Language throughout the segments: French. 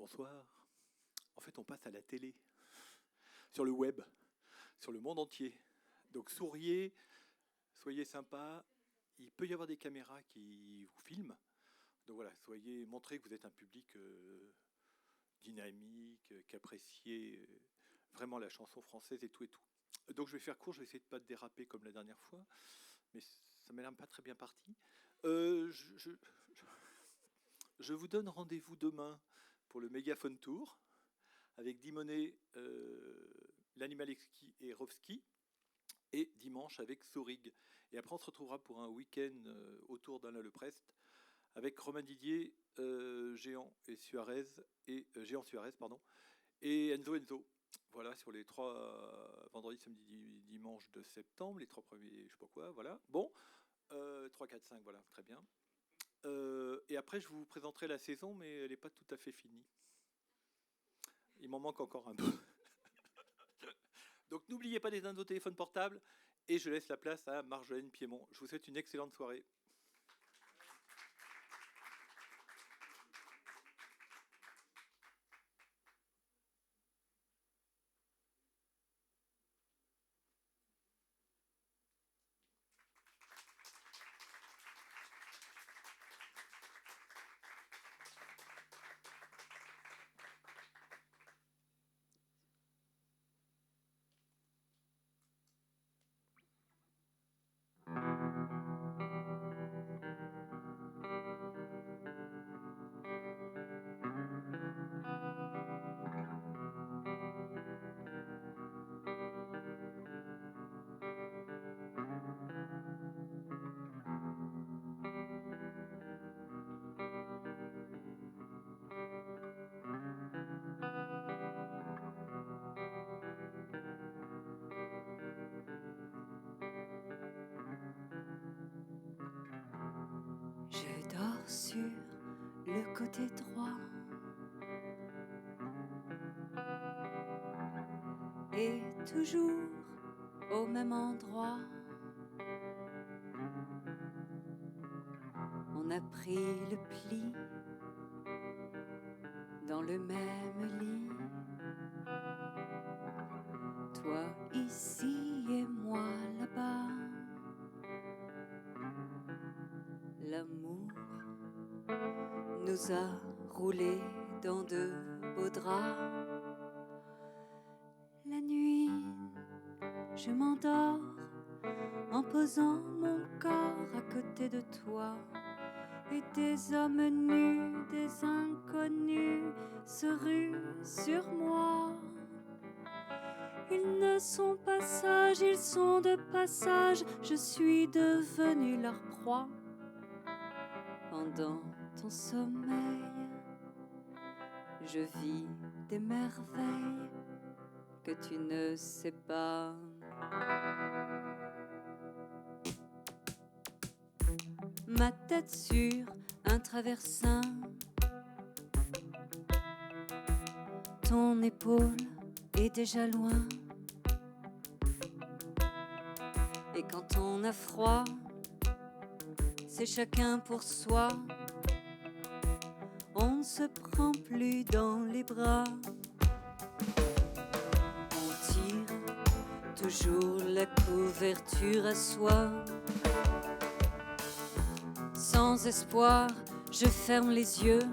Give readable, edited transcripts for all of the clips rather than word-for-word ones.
bonsoir. En fait, on passe à la télé, sur le web, sur le monde entier. Donc souriez, soyez sympas. Il peut y avoir des caméras qui vous filment. Donc voilà, montrez que vous êtes un public dynamique, qui apprécie vraiment la chanson française et tout et tout. Donc je vais faire court, je vais essayer de ne pas déraper comme la dernière fois, mais ça m'a l'air pas très bien parti. Je vous donne rendez-vous demain pour le Mégaphone Tour avec Dimonet, l'Animal Exquis et Rovski, et dimanche avec Saurig. Et après, on se retrouvera pour un week-end autour d'Alain Leprest avec Romain Didier, Géant Suarez, et Enzo. Voilà, sur les 3 vendredis, samedi, dimanche de septembre, les 3 premiers, je sais pas quoi, voilà. Bon, 3, 4, 5, voilà, très bien. Et après, je vous présenterai la saison, mais elle n'est pas tout à fait finie. Il m'en manque encore un peu. Donc n'oubliez pas d'éteindre vos téléphones portables et je laisse la place à Marjolaine Piémont. Je vous souhaite une excellente soirée. Je dors sur le côté droit et toujours au même endroit. On a pris le pli dans le même lit. Toi ici et moi là-bas. L'amour nous a roulés dans de beaux draps. La nuit, je m'endors en posant mon corps à côté de toi. Et des hommes nus, des inconnus se ruent sur moi. Ils ne sont pas sages, ils sont de passage. Je suis devenue leur proie. Pendant ton sommeil, je vis des merveilles que tu ne sais pas. Ma tête sur un traversin, ton épaule est déjà loin. Et quand on a froid, c'est chacun pour soi. On ne se prend plus dans les bras. On tire toujours la couverture à soi. Sans espoir, je ferme les yeux.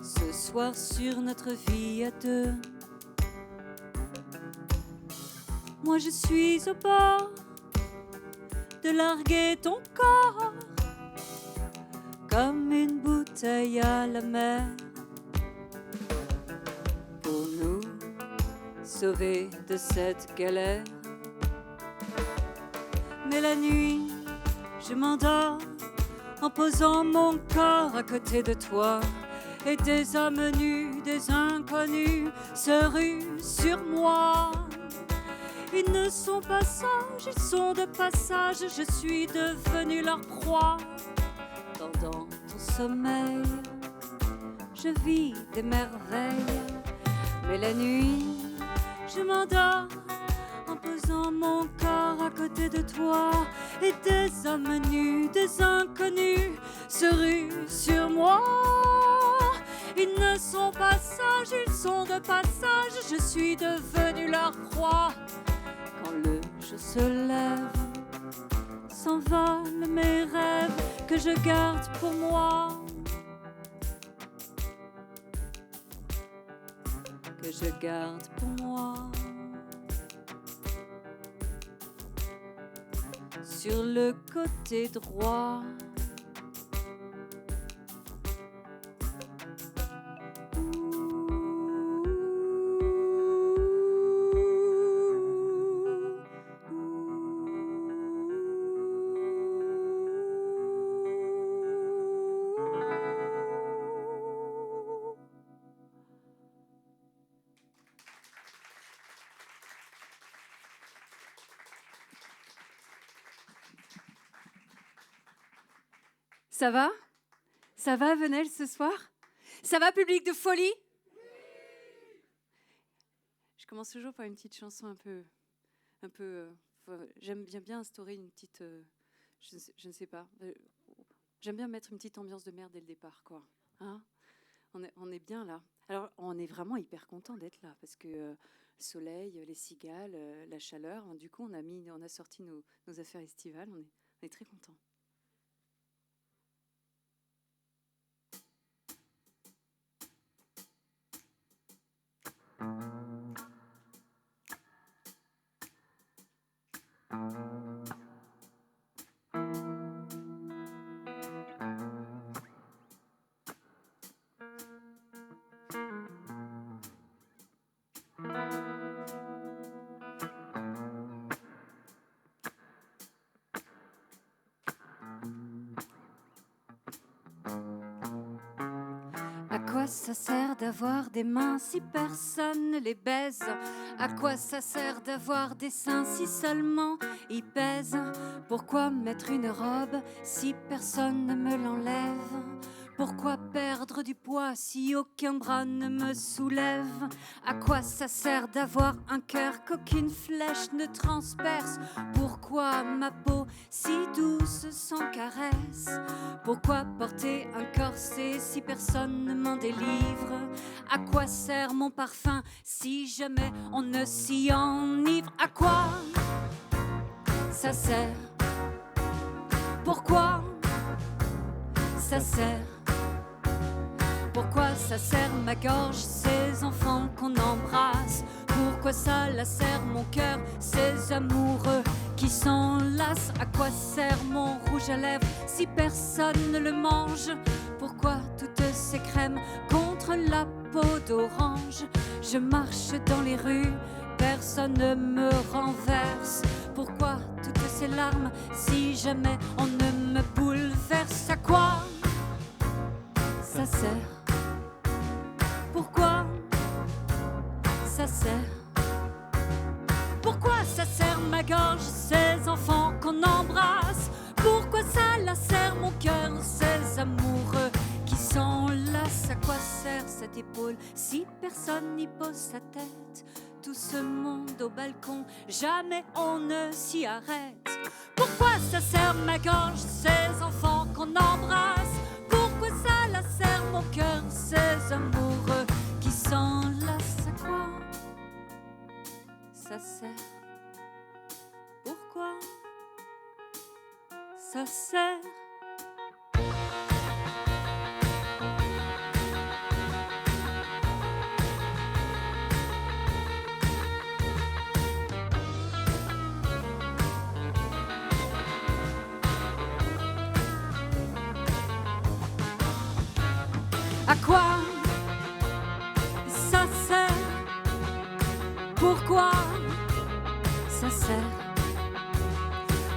Ce soir sur notre vie à deux, moi je suis au bord de larguer ton corps comme une bouteille à la mer pour nous sauver de cette galère. Mais la nuit, je m'endors en posant mon corps à côté de toi. Et des hommes nus, des inconnus se ruent sur moi. Ils ne sont pas sages, ils sont de passage. Je suis devenue leur proie. Pendant ton sommeil, je vis des merveilles. Mais la nuit, je m'endors en posant mon corps à côté de toi, et des hommes nus, des inconnus se ruent sur moi. Ils ne sont pas sages, ils sont de passage, je suis devenue leur proie. Quand le jour se lève, s'envolent mes rêves que je garde pour moi. Que je garde pour moi. Sur le côté droit, ça va? Ça va, Venelle, ce soir? Ça va, public de folie? Je commence toujours par une petite chanson un peu j'aime bien instaurer une petite, je ne sais pas, j'aime bien mettre une petite ambiance de merde dès le départ, quoi. Hein? On est bien là. Alors, on est vraiment hyper content d'être là, parce que le soleil, les cigales, la chaleur, du coup, on a sorti nos affaires estivales, on est très contents. À quoi ça sert d'avoir des mains si personne ne les baise? À quoi ça sert d'avoir des seins si seulement ils pèsent? Pourquoi mettre une robe si personne ne me l'enlève? Pourquoi perdre du poids si aucun bras ne me soulève? À quoi ça sert d'avoir un cœur qu'aucune flèche ne transperce? Pourquoi ma peau si douce sans caresse? Pourquoi porter un corset si personne ne m'en délivre? À quoi sert mon parfum si jamais on ne s'y enivre? À quoi ça sert? Pourquoi ça sert? Pourquoi ça sert ma gorge, ces enfants qu'on embrasse? Pourquoi ça lacère mon cœur, ces amoureux qui s'enlacent? À quoi sert mon rouge à lèvres si personne ne le mange? Pourquoi toutes ces crèmes contre la peau d'orange? Je marche dans les rues, personne ne me renverse. Pourquoi toutes ces larmes si jamais on ne me bouleverse? À quoi ça sert? Pourquoi ça sert? Pourquoi ça sert ma gorge, ces enfants qu'on embrasse? Pourquoi ça lacère mon cœur, ces amoureux qui s'enlacent? À quoi sert cette épaule si personne n'y pose sa tête? Tout ce monde au balcon, jamais on ne s'y arrête. Pourquoi ça sert ma gorge, ces enfants qu'on embrasse? Pourquoi ça lacère mon cœur, ces amoureux qui s'enlacent? À quoi ça sert? Pourquoi ça sert? À quoi ça sert? Pourquoi ça sert?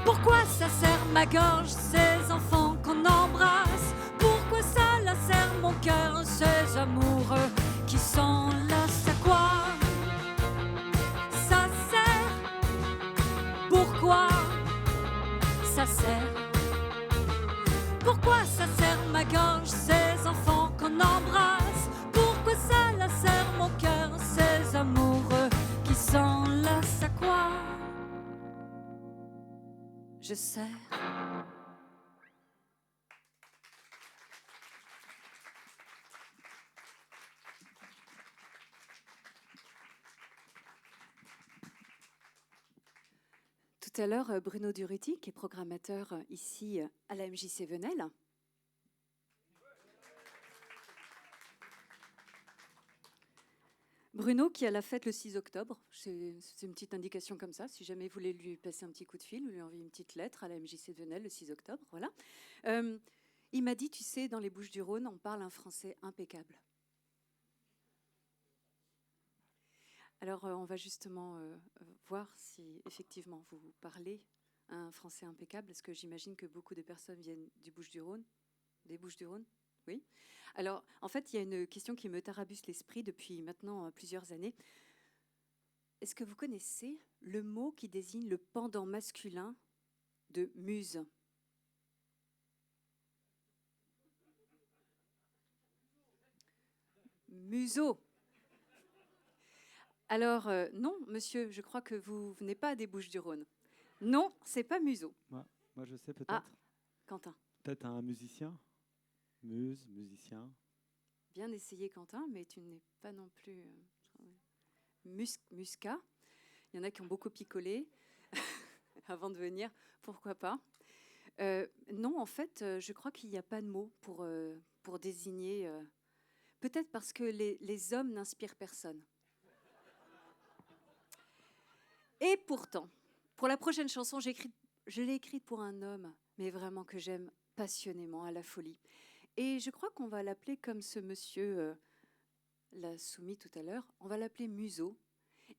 Pourquoi ça sert ma gorge, ces enfants qu'on embrasse? Pourquoi ça lacère mon cœur, ces amoureux qui s'enlacent? À quoi ça sert? Pourquoi ça sert? Pourquoi ça sert ma gorge, ces enfants qu'on embrasse? Pourquoi ça lacère mon cœur, ces amoureux qui s'enlacent? À quoi je serre. Tout à l'heure, Bruno Durruti, qui est programmateur ici à la MJC Venelle. Bruno, qui a la fête le 6 octobre, c'est une petite indication comme ça, si jamais vous voulez lui passer un petit coup de fil, ou lui envoyer une petite lettre à la MJC de Venelle le 6 octobre, voilà. Il m'a dit, tu sais, dans les Bouches-du-Rhône, on parle un français impeccable. Alors, on va justement voir si, effectivement, vous parlez un français impeccable, parce que j'imagine que beaucoup de personnes viennent du Bouches-du-Rhône, des Bouches-du-Rhône. Oui. Alors, en fait, il y a une question qui me tarabusse l'esprit depuis maintenant plusieurs années. Est-ce que vous connaissez le mot qui désigne le pendant masculin de muse ? Museau. Alors, non, monsieur, je crois que vous venez pas des Bouches-du-Rhône. Non, c'est pas museau. Moi, je sais peut-être. Ah, Quentin. Peut-être un musicien. Musicien. Bien essayé, Quentin, mais tu n'es pas non plus Muscat. Il y en a qui ont beaucoup picolé avant de venir. Pourquoi pas ? Non, en fait, je crois qu'il n'y a pas de mot pour désigner. Peut-être parce que les hommes n'inspirent personne. Et pourtant, pour la prochaine chanson, je l'ai écrite pour un homme, mais vraiment que j'aime passionnément, à la folie. Et je crois qu'on va l'appeler comme ce monsieur l'a soumis tout à l'heure, on va l'appeler Museau.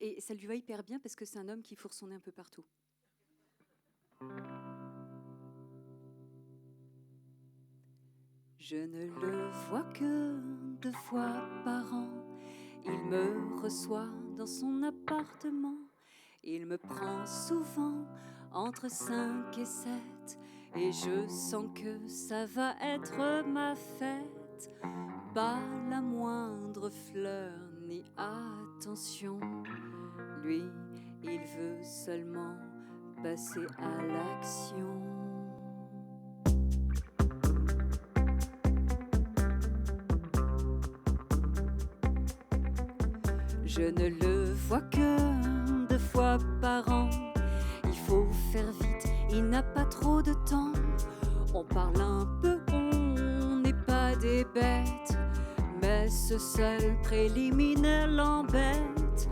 Et ça lui va hyper bien parce que c'est un homme qui fourre son nez un peu partout. Je ne le vois que 2 fois par an. Il me reçoit dans son appartement. Il me prend souvent entre 5 et 7. Et je sens que ça va être ma fête. Pas la moindre fleur ni attention. Lui, il veut seulement passer à l'action. Je ne le vois que 2 fois par an. Il faut faire vite, il n'a pas trop de temps. On parle un peu, on n'est pas des bêtes. Mais ce seul préliminaire l'embête.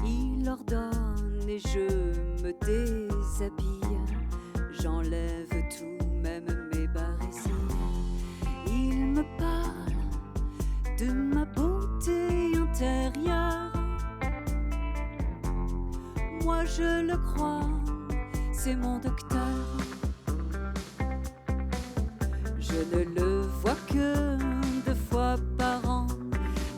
Il ordonne et je me déshabille. J'enlève tout, même mes barésies. Il me parle de ma beauté intérieure. Moi je le crois, c'est mon docteur. Je ne le vois que 2 fois par an.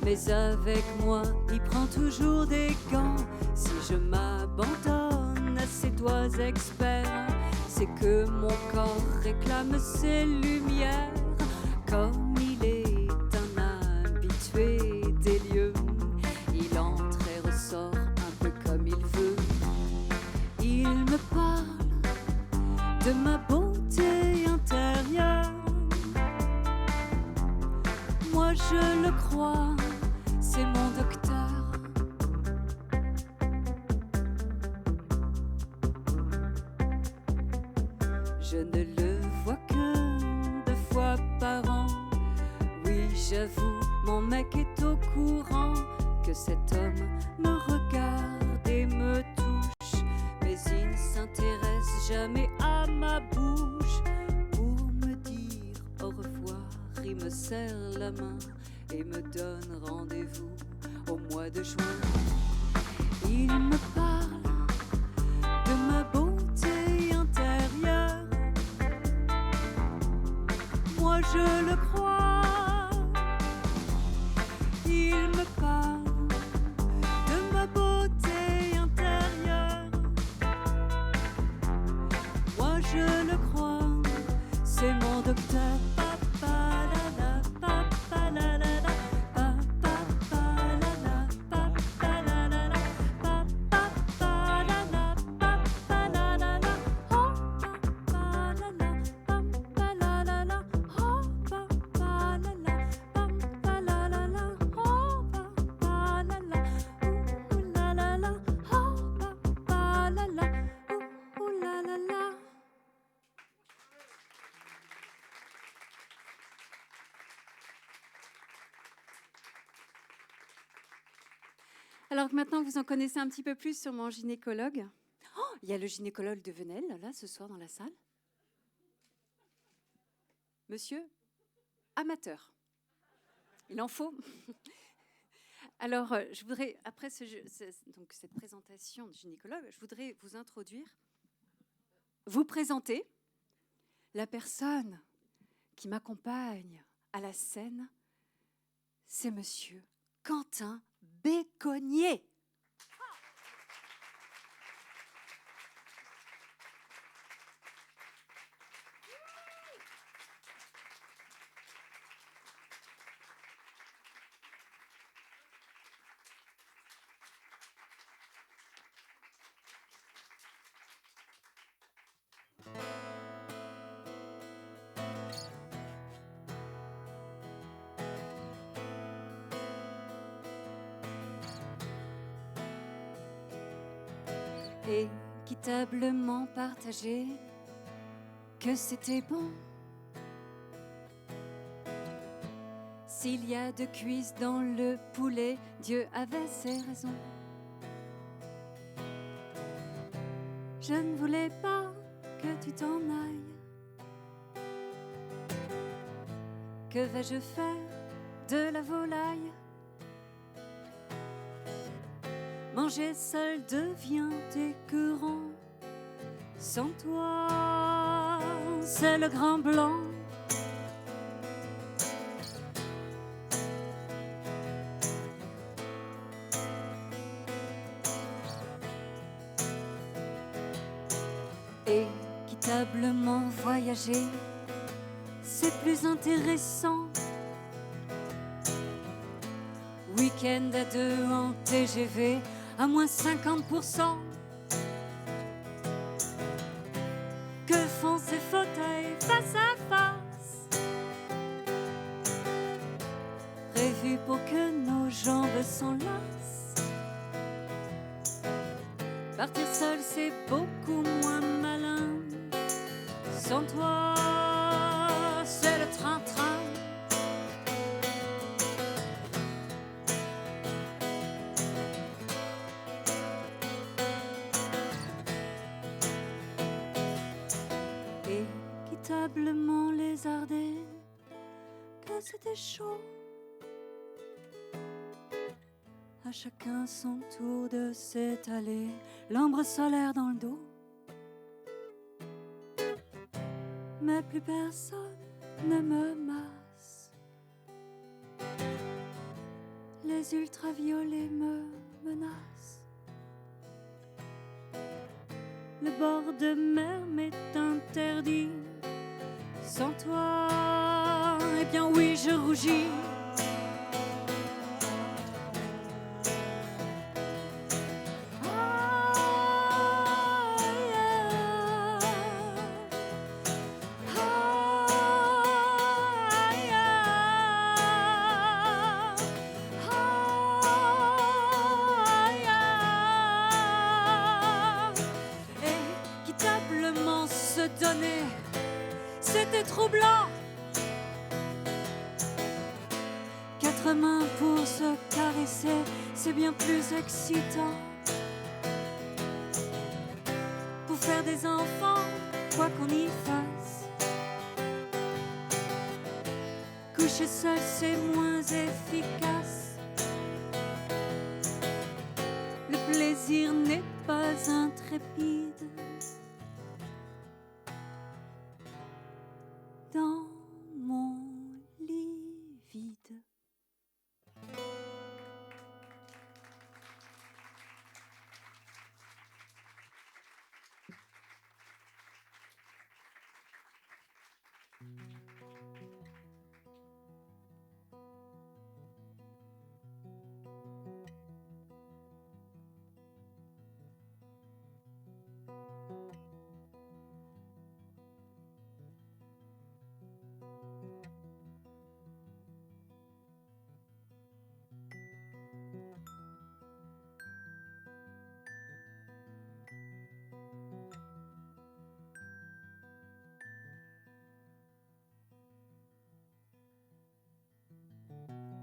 Mais avec moi, il prend toujours des gants. Si je m'abandonne à ses doigts experts, c'est que mon corps réclame ses lumières. Comme il est un habitué des lieux, il entre et ressort un peu comme il veut. Il me parle de ma beauté intérieure. Moi je le crois, c'est mon docteur. Je ne le vois que 2 fois par an. Oui, j'avoue, mon mec est au courant que cet homme me regarde et me touche. Mais il ne s'intéresse jamais à ma bouche. Pour me dire au revoir, il me serre la main et me donne rendez-vous au mois de juin. Il me parle de ma beauté intérieure. Moi je le crois. Il me parle de ma beauté intérieure. Moi je le crois, c'est mon docteur. Alors que maintenant vous en connaissez un petit peu plus sur mon gynécologue. Oh, il y a le gynécologue de Venelle, là, ce soir dans la salle. Monsieur, amateur. Il en faut. Alors, je voudrais, après donc cette présentation de gynécologue, je voudrais vous introduire, vous présenter la personne qui m'accompagne à la scène. C'est monsieur Quentin Béconnier. Équitablement partagé, que c'était bon. S'il y a de cuisses dans le poulet, Dieu avait ses raisons. Je ne voulais pas que tu t'en ailles. Que vais-je faire de la volaille? Manger seul devient écœurant. Sans toi, c'est le grand blanc. Équitablement voyager, c'est plus intéressant. Week-end à deux en TGV, à moins 50%. Que font ces fauteuils face à face, prévus pour que nos jambes s'enlacent? Partir seul, c'est beaucoup moins malin. Sans toi, c'est le train-train. Équitablement lézardé, que c'était chaud. À chacun son tour de s'étaler, l'ombre solaire dans le dos. Mais plus personne ne me masse. Les ultraviolets me menacent. Le bord de mer m'est interdit. Sans toi, eh bien oui, je rougis. Équitablement se donner, c'était troublant. Quatre mains pour se caresser, c'est bien plus excitant. Pour faire des enfants, quoi qu'on y fasse, coucher seul, c'est moins efficace. Le plaisir n'est pas intrépide. Dans mon lit vide.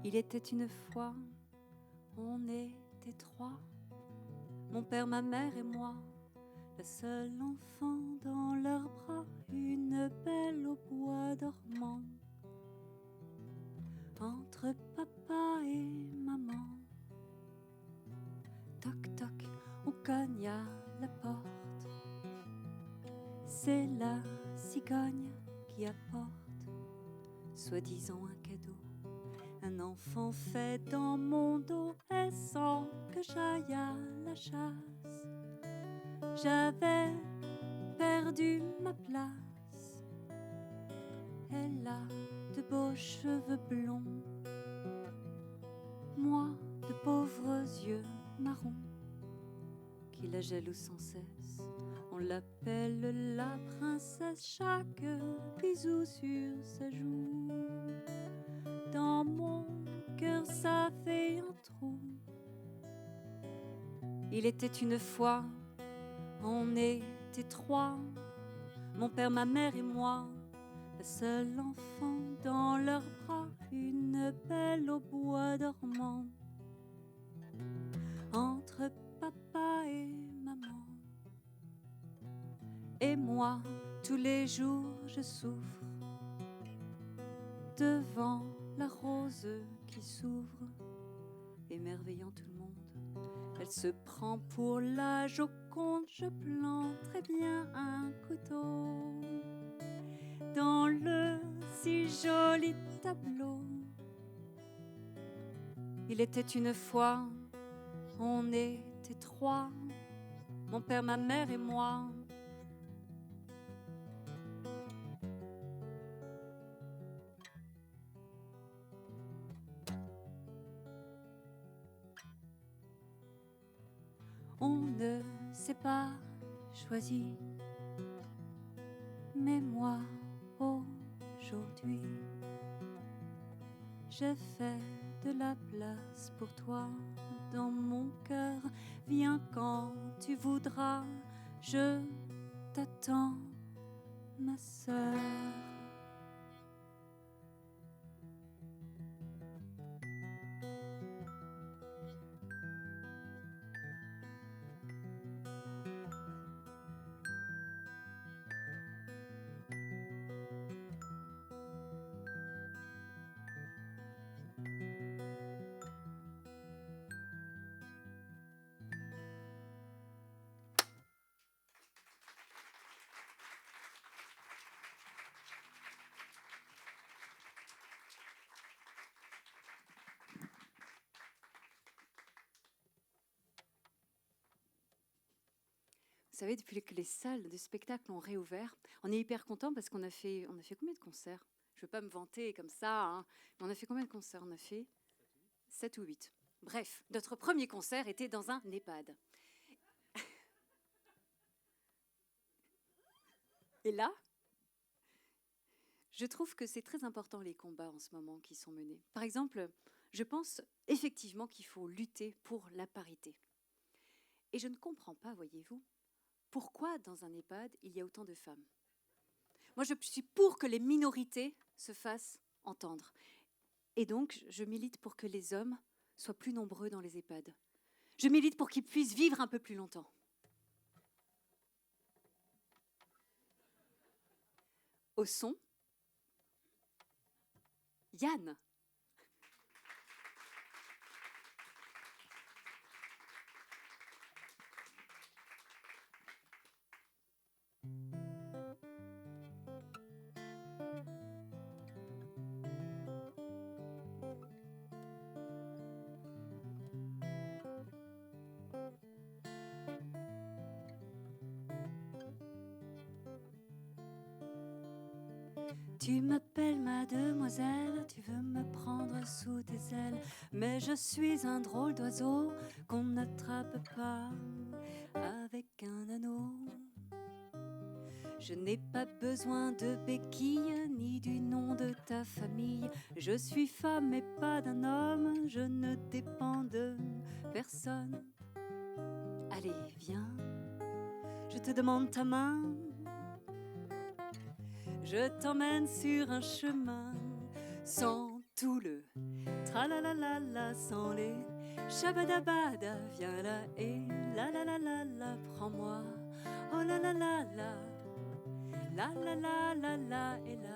Il était une fois, on est était trois, mon père, ma mère et moi, la seule enfant dans leurs bras, une belle au bois dormant, entre papa et maman. Toc toc, on cogne à la porte, c'est la cigogne qui apporte, soi-disant un cadeau. Un enfant fait dans mon dos, elle sent que j'aille à la chasse. J'avais perdu ma place. Elle a de beaux cheveux blonds, moi de pauvres yeux marrons qui la jalousent sans cesse. On l'appelle la princesse, chaque bisou sur sa joue. Dans mon cœur ça fait un trou. Il était une fois, on était trois, mon père, ma mère et moi, la seule enfant dans leurs bras, une belle au bois dormant, entre papa et maman. Et moi, tous les jours je souffre devant la rose qui s'ouvre, émerveillant tout le monde. Elle se prend pour la Joconde, je plante très bien un couteau dans le si joli tableau. Il était une fois, on était trois, mon père, ma mère et moi. On ne s'est pas choisi, mais moi aujourd'hui, j'ai fait de la place pour toi dans mon cœur. Viens quand tu voudras, je t'attends, ma sœur. Vous savez, depuis que les salles de spectacle ont réouvert, on est hyper content parce qu'on a fait combien de concerts? Je ne veux pas me vanter comme ça, hein, mais on a fait combien de concerts? On a fait 7 ou 8. Bref, notre premier concert était dans un EHPAD. Et là, je trouve que c'est très important les combats en ce moment qui sont menés. Par exemple, je pense effectivement qu'il faut lutter pour la parité. Et je ne comprends pas, voyez-vous, pourquoi dans un EHPAD, il y a autant de femmes. Moi, je suis pour que les minorités se fassent entendre. Et donc, je milite pour que les hommes soient plus nombreux dans les EHPAD. Je milite pour qu'ils puissent vivre un peu plus longtemps. Au son, Yann. Tu m'appelles ma demoiselle, tu veux me prendre sous tes ailes, mais je suis un drôle d'oiseau qu'on n'attrape pas avec un anneau. Je n'ai pas besoin de béquilles ni du nom de ta famille. Je suis femme et pas d'un homme, je ne dépends de personne. Allez, viens, je te demande ta main. Je t'emmène sur un chemin sans tout le tralalalala, sans les Shabadabada, viens là et la la la la la, prends-moi. Oh la la la la, la la la la la et là.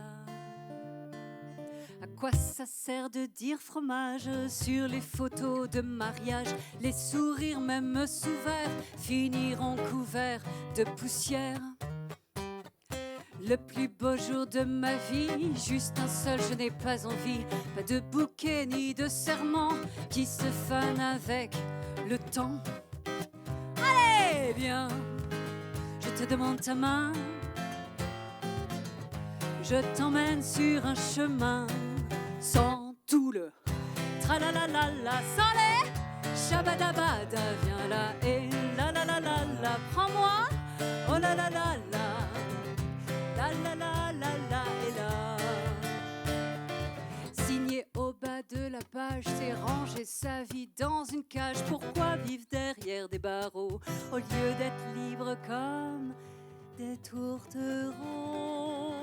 À quoi ça sert de dire fromage sur les photos de mariage? Les sourires même sous verre finiront couverts de poussière. Le plus beau jour de ma vie, juste un seul, je n'ai pas envie. Pas de bouquet ni de serment qui se fanent avec le temps. Allez, viens, je te demande ta main. Je t'emmène sur un chemin sans tout le tralalalala, sans les shabadabada, viens là et la la la la la, prends-moi, oh la la la la, la la la la la et là. Signé au bas de la page, c'est ranger sa vie dans une cage. Pourquoi vivre derrière des barreaux au lieu d'être libre comme des tourtereaux?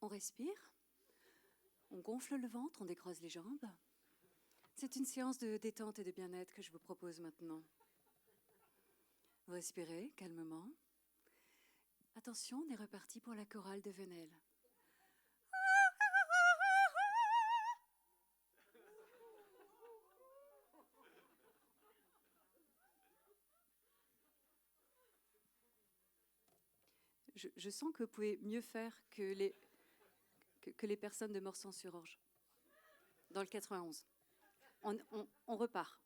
On respire, on gonfle le ventre, on décroise les jambes. C'est une séance de détente et de bien-être que je vous propose maintenant. Vous respirez calmement. Attention, on est reparti pour la chorale de Venelle. Je sens que vous pouvez mieux faire que les personnes de Morsan-sur-Orge, dans le 91. On repart.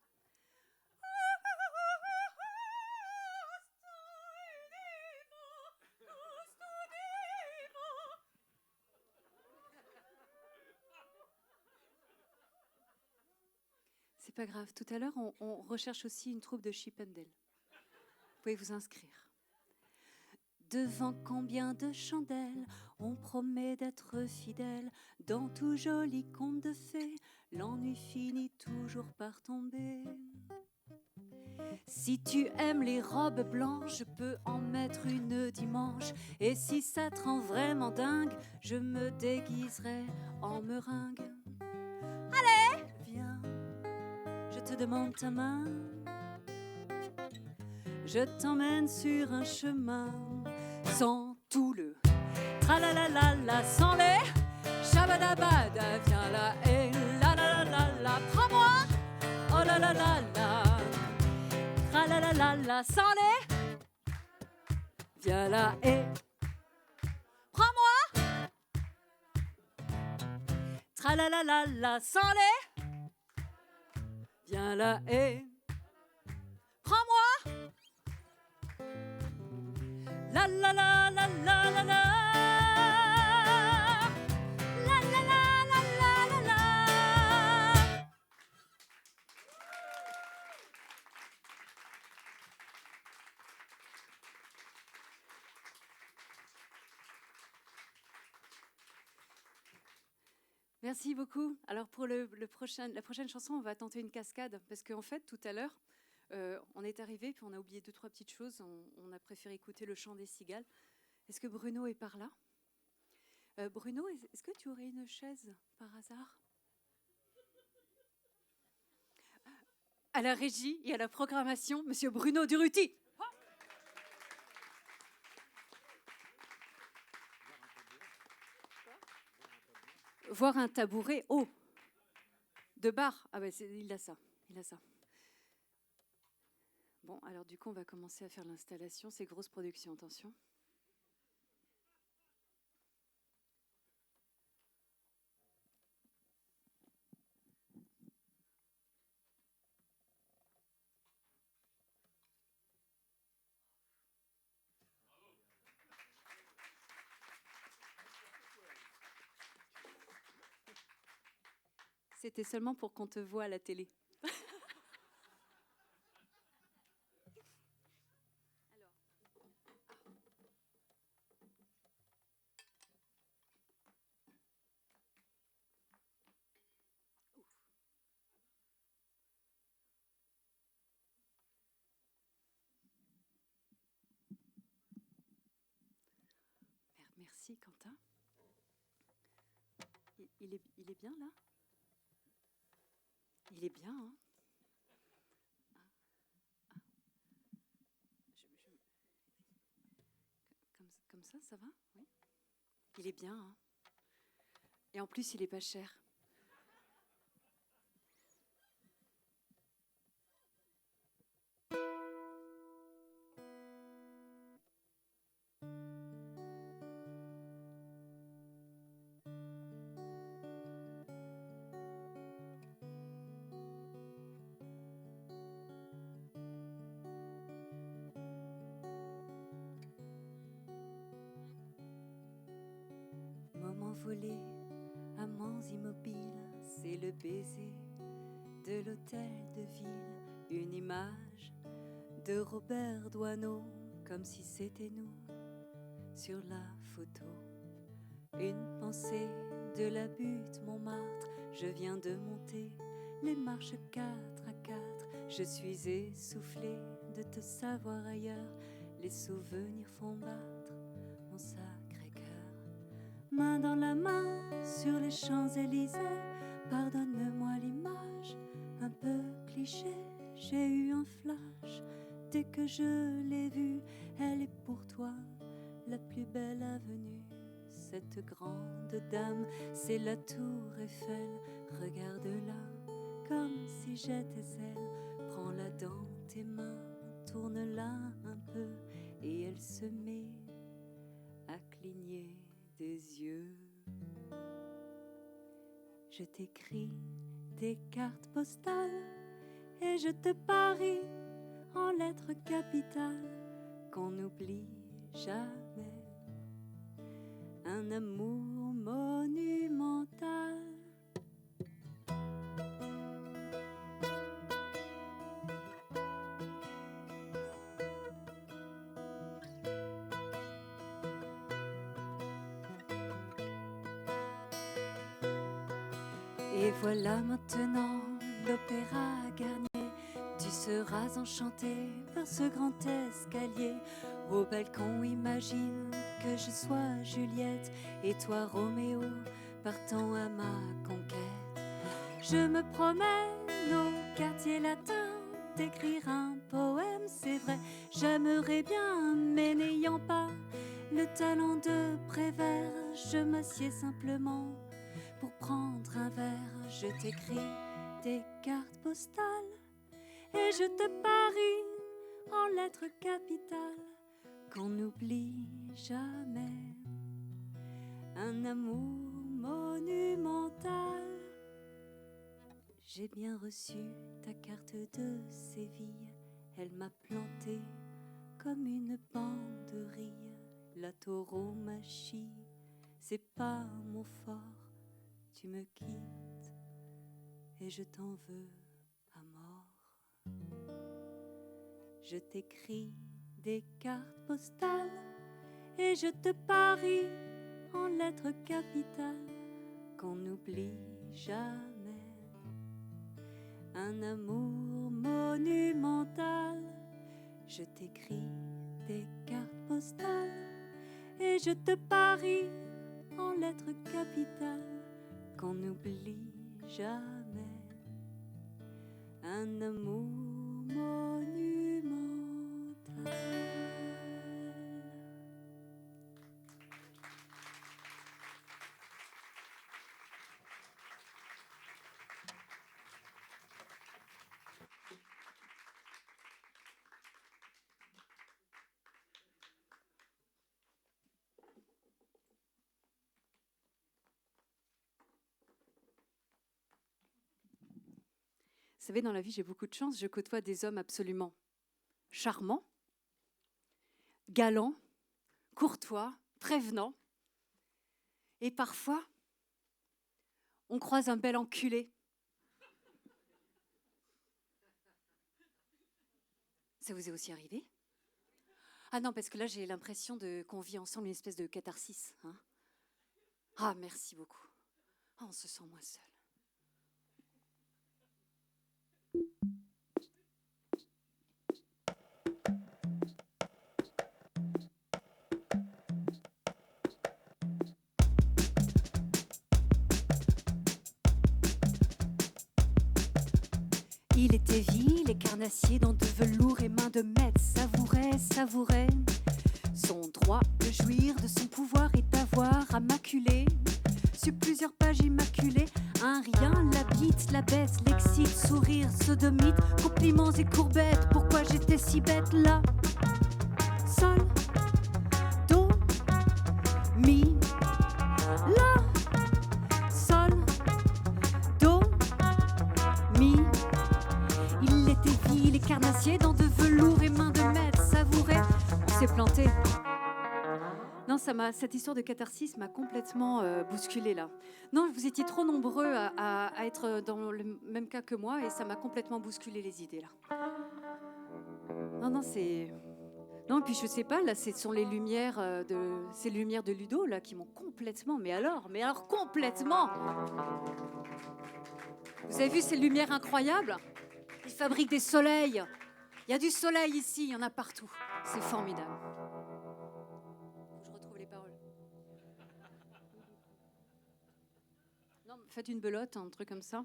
C'est pas grave. Tout à l'heure, on recherche aussi une troupe de Chippendale. Vous pouvez vous inscrire. Devant combien de chandelles on promet d'être fidèle. Dans tout joli conte de fées, l'ennui finit toujours par tomber. Si tu aimes les robes blanches, je peux en mettre une dimanche. Et si ça te rend vraiment dingue, je me déguiserai en meringue. Allez, viens, je te demande ta main. Je t'emmène sur un chemin sans tout le tralalalala, sans les shabadabada, viens là et la la la la la, prends-moi, oh la la la la, tralalalala, sans les, viens là et prends-moi, tralalalala, sans les, viens là et prends-moi. La la la la la la la. La la la la la la la. Merci beaucoup. Alors pour la prochaine chanson, on va tenter une cascade parce qu'en fait, tout à l'heure, on est arrivé, puis on a oublié 2-3 petites choses. On a préféré écouter le chant des cigales. Est-ce que Bruno est par là? Bruno, est-ce que tu aurais une chaise par hasard? À la régie et à la programmation, Monsieur Bruno Durruti. Voir un tabouret haut de bar. Ah ben il a ça, il a ça. Bon, alors du coup, on va commencer à faire l'installation. C'est grosse production, attention. C'était seulement pour qu'on te voie à la télé. Merci Quentin. Il est bien là? Il est bien, hein? Comme ça va? Oui. Il est bien, hein? Et en plus, il est pas cher. Moment volé, amants immobiles, c'est le baiser de l'hôtel de ville, une image de Robert Doisneau, comme si c'était nous sur la photo. Une pensée de la butte Montmartre, je viens de monter les marches 4 à 4, je suis essoufflée de te savoir ailleurs, les souvenirs font battre mon sacré cœur. Main dans la main sur les Champs-Élysées, pardonne-moi l'image un peu cliché, j'ai eu un flash dès que je l'ai vue, elle est pour toi la plus belle avenue. Cette grande dame, c'est la tour Eiffel, regarde-la comme si j'étais elle, prends-la dans tes mains, tourne-la un peu et elle se met à cligner des yeux. Je t'écris des cartes postales et je te parie en lettres capitales qu'on n'oublie jamais un amour monumental. Et voilà maintenant l'opéra Garnier, tu seras enchanté par ce grand escalier. Au balcon, imagine que je sois Juliette et toi Roméo, partant à ma conquête. Je me promène au quartier latin, d'écrire un poème, c'est vrai, j'aimerais bien, mais n'ayant pas le talent de Prévert, je m'assieds simplement pour prendre un verre. Je t'écris des cartes postales et je te parie en lettres capitales qu'on n'oublie jamais un amour monumental. J'ai bien reçu ta carte de Séville, elle m'a planté comme une banderille. La tauromachie, c'est pas mon fort, tu me quittes et je t'en veux à mort. Je t'écris des cartes postales et je te parie en lettres capitales qu'on n'oublie jamais un amour monumental. Je t'écris des cartes postales et je te parie en lettres capitales qu'on n'oublie jamais un amour monumental. Vous savez, dans la vie, j'ai beaucoup de chance. Je côtoie des hommes absolument charmants, galants, courtois, prévenants. Et parfois, on croise un bel enculé Ça vous est aussi arrivé? Ah non, parce que là, j'ai l'impression qu'on vit ensemble une espèce de catharsis. Hein. Ah, merci beaucoup. Ah, on se sent moins seul. Il était vil et carnassier dans de velours et mains de maître, savourait son droit de jouir de son pouvoir et d'avoir à maculer sur plusieurs pages immaculées un rien, la bite, la bête, l'excite, sourire, sodomite, compliments et courbettes. Pourquoi j'étais si bête là? Sol, do, mi, la, sol, do, mi. Il était vil et carnassier dans de velours et mains de maître, savourait. On s'est planté. Non, cette histoire de catharsis m'a complètement bousculée là. Non, vous étiez trop nombreux à être dans le même cas que moi et ça m'a complètement bousculé les idées là. Non, c'est... Non, et puis je sais pas, là, ce sont les lumières ces lumières de Ludo là qui m'ont complètement... Mais alors complètement. Vous avez vu ces lumières incroyables? Ils fabriquent des soleils. Il y a du soleil ici, il y en a partout. C'est formidable. Je retrouve les paroles. Non, faites une belote, un truc comme ça.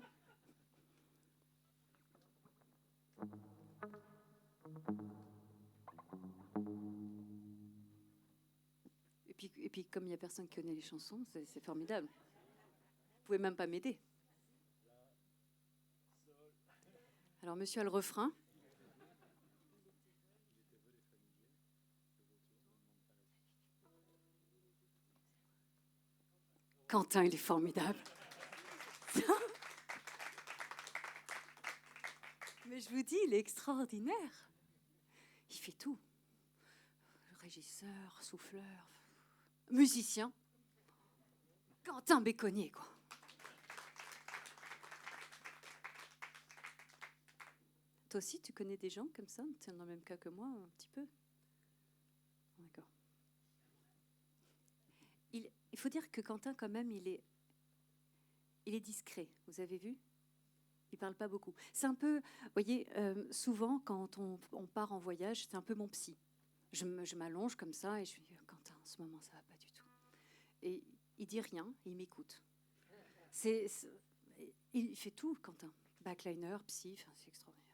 Et puis comme il n'y a personne qui connaît les chansons, c'est formidable. Vous pouvez même pas m'aider. Alors, monsieur a le refrain. Quentin, il est formidable. Mais je vous dis, il est extraordinaire. Il fait tout. Régisseur, souffleur, musicien. Quentin Béconnier, quoi. Toi aussi, tu connais des gens comme ça? Tu es dans le même cas que moi, un petit peu? D'accord. Il faut dire que Quentin, quand même, il est discret. Vous avez vu? Il ne parle pas beaucoup. C'est un peu... Vous voyez, souvent, quand on part en voyage, c'est un peu mon psy. Je m'allonge comme ça et je lui dis « Quentin, en ce moment, ça ne va pas du tout. » Et il ne dit rien, il m'écoute. Il fait tout, Quentin. Backliner, psy, c'est extraordinaire.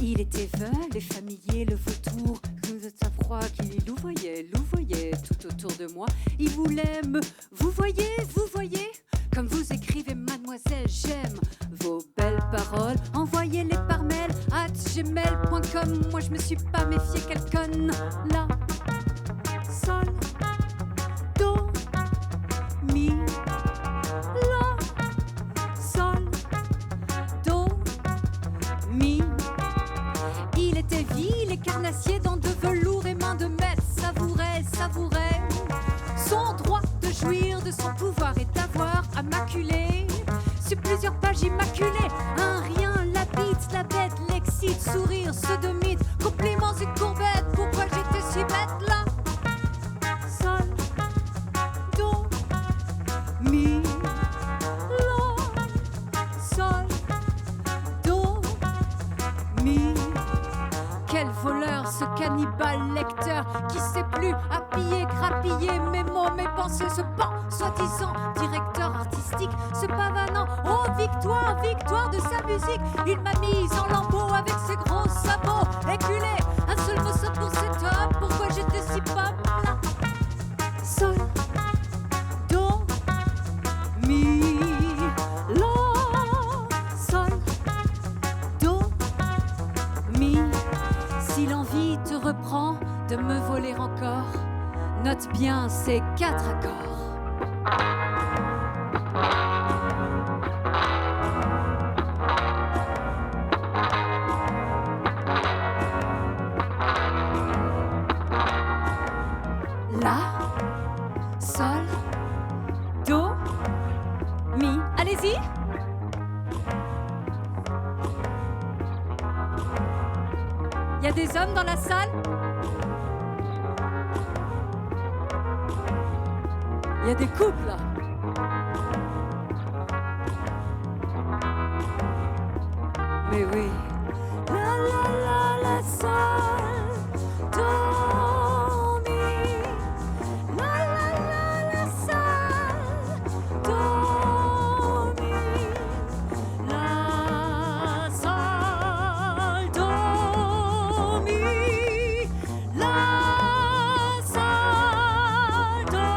Il était veule et familier, le vautour, nous êtes à froid qu'il louvoyait tout autour de moi. Il voulait me, vous voyez, comme vous écrivez, mademoiselle, j'aime vos belles paroles. Envoyez-les par mail @gmail.com. Moi je me suis pas méfié, quelle conne. La, sol, do, mi, la, sol, do, mi. Il était vil et carnassier dans de velours et mains de maître, savourait son droit de jouir de son pouvoir et d'avoir à maculer sur plusieurs pages immaculées un rien, la bite, la bête, l'excite, sourire, sodomite, compliments et courbettes. Pourquoi j'étais si bête là? Sol, do, mi, la, sol, do, mi. Quel voleur, ce cannibale lecteur qui sait plus appuyer, grappiller mes mots, mes pensées, ce soi-disant directeur artistique, ce pavanant, oh victoire, victoire de sa musique. Il m'a mise en lambeaux avec ses gros sabots, éculé, un seul mot saute pour cet homme. Pourquoi j'étais si pas là? Sol, do, mi, la, sol, do, mi. Si l'envie te reprend de me voler encore, note bien ces 4 accords. Il y a des hommes dans la salle? Il y a des couples là. Mais oui. La la la la salle dormit. La la la la salle dormit. La salle dormit. La salle dormit.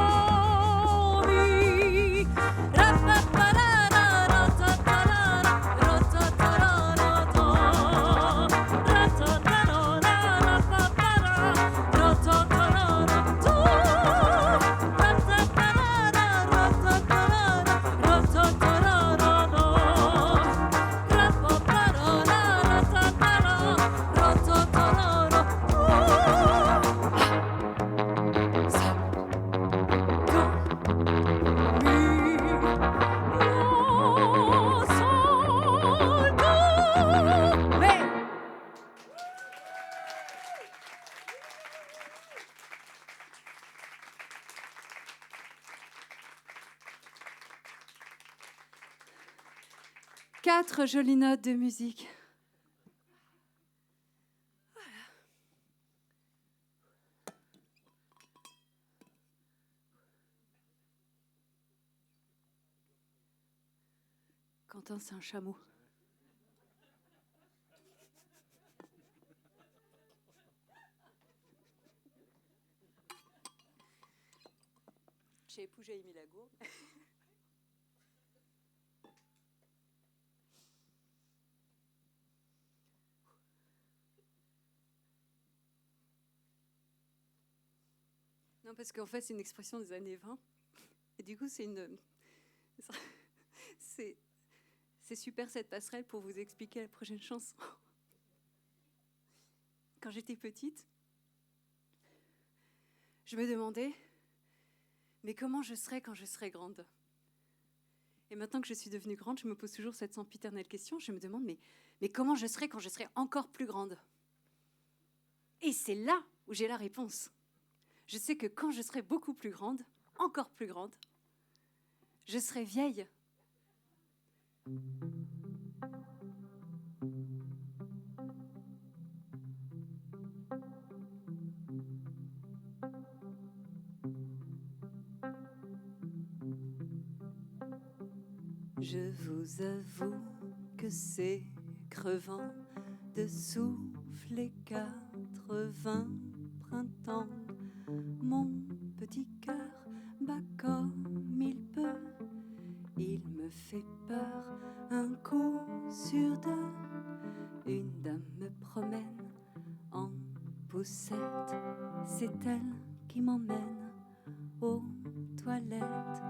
Ra-pa-pa-ra-ra, ra-ta-ta-ra-ra, ra-ta-ta-ra-ra-ta. Ra-ta-ta-ra-ra, ra-pa-pa-ra, ra-ta-ta-ra-ra-ta. Ra-ta-ta-ra-ra, ra-ta-ta-ra-ra, ra-ta-ta-ra-ra-ra. Ra-pa-pa-ra-ra, ra-ta-ta-ra, ra-ta-ta-ra-ra-ta. Mais 4 jolies notes de musique. Quentin, c'est un chameau. Chez Époux, j'ai mis la gourde. Non, parce qu'en fait, c'est une expression des années 20. Et du coup, c'est super cette passerelle pour vous expliquer la prochaine chanson. Quand j'étais petite, je me demandais, mais comment je serais quand je serai grande? Et maintenant que je suis devenue grande, je me pose toujours cette sempiternelle question. Je me demande, mais comment je serai quand je serai encore plus grande? Et c'est là où j'ai la réponse. Je sais que quand je serai beaucoup plus grande, encore plus grande, je serai vieille. Je vous avoue que c'est crevant de souffler 80 printemps. Mon petit cœur bat comme il peut. Il me fait peur un coup sur deux. Une dame me promène en poussette. C'est elle qui m'emmène aux toilettes.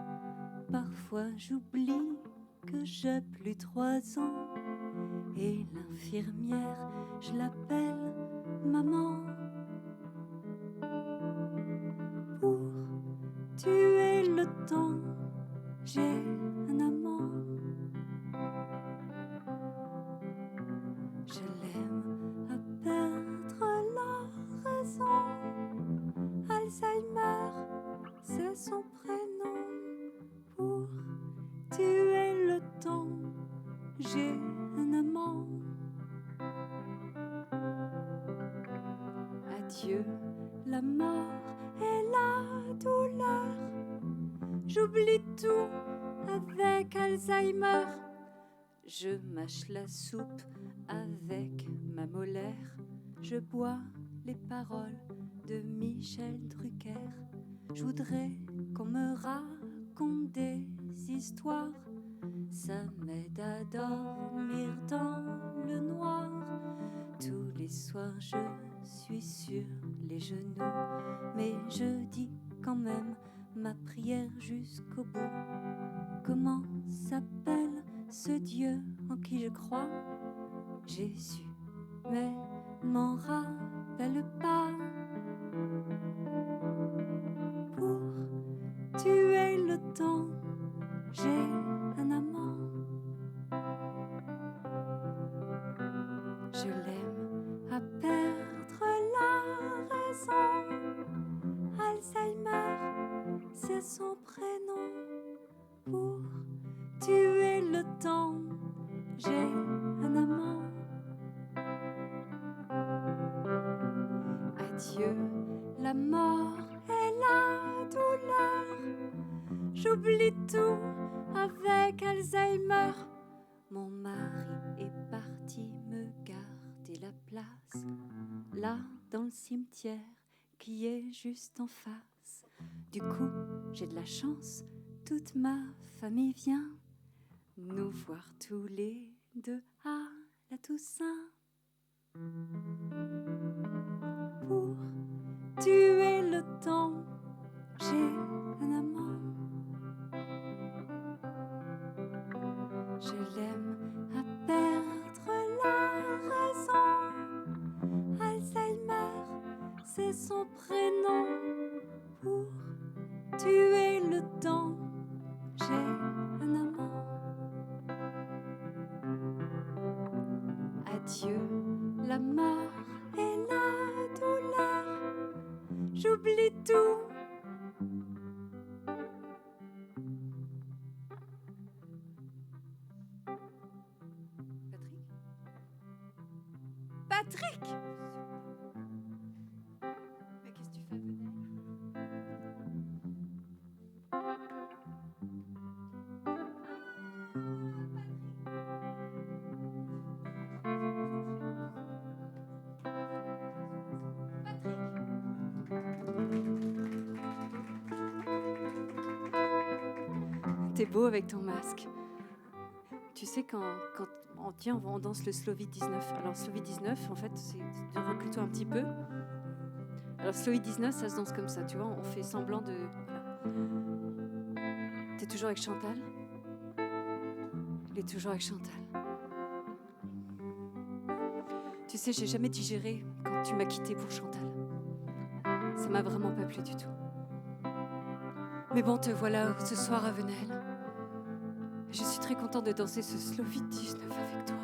Parfois j'oublie que j'ai plus 3 ans. Et l'infirmière, je l'appelle maman. Pour tuer le temps, j'ai un amant. Je l'aime à perdre la raison. Alzheimer, c'est son prénom. Pour tuer le temps, j'ai un amant. Adieu la mort et la douleur. J'oublie tout avec Alzheimer. Je mâche la soupe avec ma molaire. Je bois les paroles de Michel Drucker. Je voudrais qu'on me raconte des histoires. Ça m'aide à dormir dans le noir. Tous les soirs je suis sur les genoux, mais je dis quand même ma prière jusqu'au bout. Comment s'appelle ce Dieu en qui je crois? Jésus, mais m'en rappelle pas. Pour tuer le temps, j'ai un amant. Je l'aime à perdre c'est son prénom. Pour tuer le temps, j'ai un amant. Adieu la mort et la douleur. J'oublie tout avec Alzheimer. Mon mari est parti me garder la place, là dans le cimetière qui est juste en face. Du coup, j'ai de la chance, toute ma famille vient nous voir tous les deux à la Toussaint. Pour tuer le temps, j'ai un amant. Je l'aime à perdre la raison. Alzheimer, c'est son prénom. Pour tuer le temps, j'ai un amant. Adieu la mort et la douleur. J'oublie tout. Patrick? Mais qu'est-ce que tu fais, Venelle? T'es beau avec ton masque. Tu sais, quand on danse le Slow Beat 19. Alors, Slow Beat 19, en fait, c'est de recule-toi un petit peu. Alors, Slow Beat 19, ça se danse comme ça, tu vois. On fait semblant de... Voilà. T'es toujours avec Chantal? Il est toujours avec Chantal. Tu sais, j'ai jamais digéré quand tu m'as quitté pour Chantal. Ça m'a vraiment pas plu du tout. Mais bon, te voilà ce soir à Venelle. Je suis très contente de danser ce Slow Beat 19 avec toi.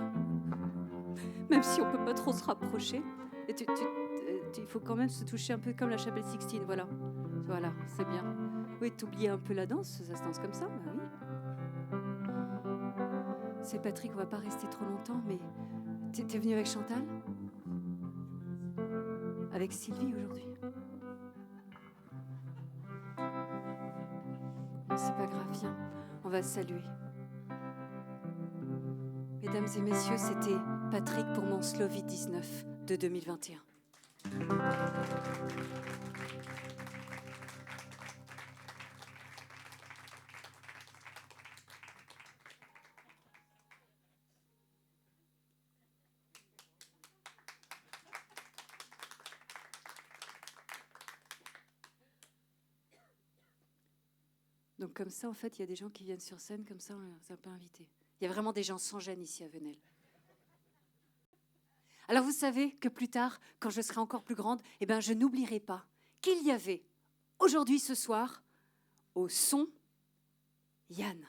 Même si on peut pas trop se rapprocher. Et il faut quand même se toucher un peu comme la chapelle Sixtine, voilà. Voilà, c'est bien. Oui, t'oublies un peu la danse, ça se danse comme ça, bah oui. C'est Patrick, on va pas rester trop longtemps, mais t'es venu avec Chantal? Avec Sylvie aujourd'hui? Non, c'est pas grave, viens, on va saluer. Mesdames et messieurs, c'était Patrick pour mon Slow Beat 19 de 2021. Donc comme ça, en fait, il y a des gens qui viennent sur scène, comme ça, on les a pas invités. Il y a vraiment des gens sans gêne ici à Venelle. Alors vous savez que plus tard, quand je serai encore plus grande, eh ben, je n'oublierai pas qu'il y avait aujourd'hui, ce soir, au son, Yann.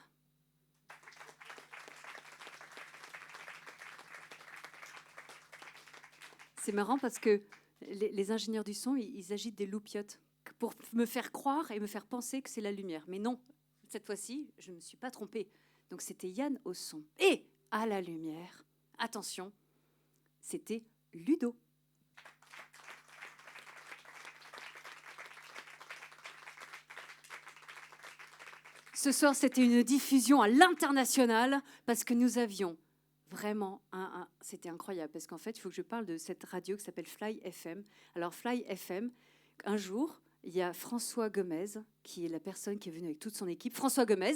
C'est marrant parce que les ingénieurs du son, ils agitent des loupiottes pour me faire croire et me faire penser que c'est la lumière. Mais non, cette fois-ci, je ne me suis pas trompée. Donc c'était Yann au son. Et à la lumière, attention, c'était Ludo. Ce soir, c'était une diffusion à l'international parce que nous avions vraiment c'était incroyable parce qu'en fait, il faut que je parle de cette radio qui s'appelle Fly FM. Alors Fly FM, un jour, il y a François Gomez, qui est la personne qui est venue avec toute son équipe. François Gomez,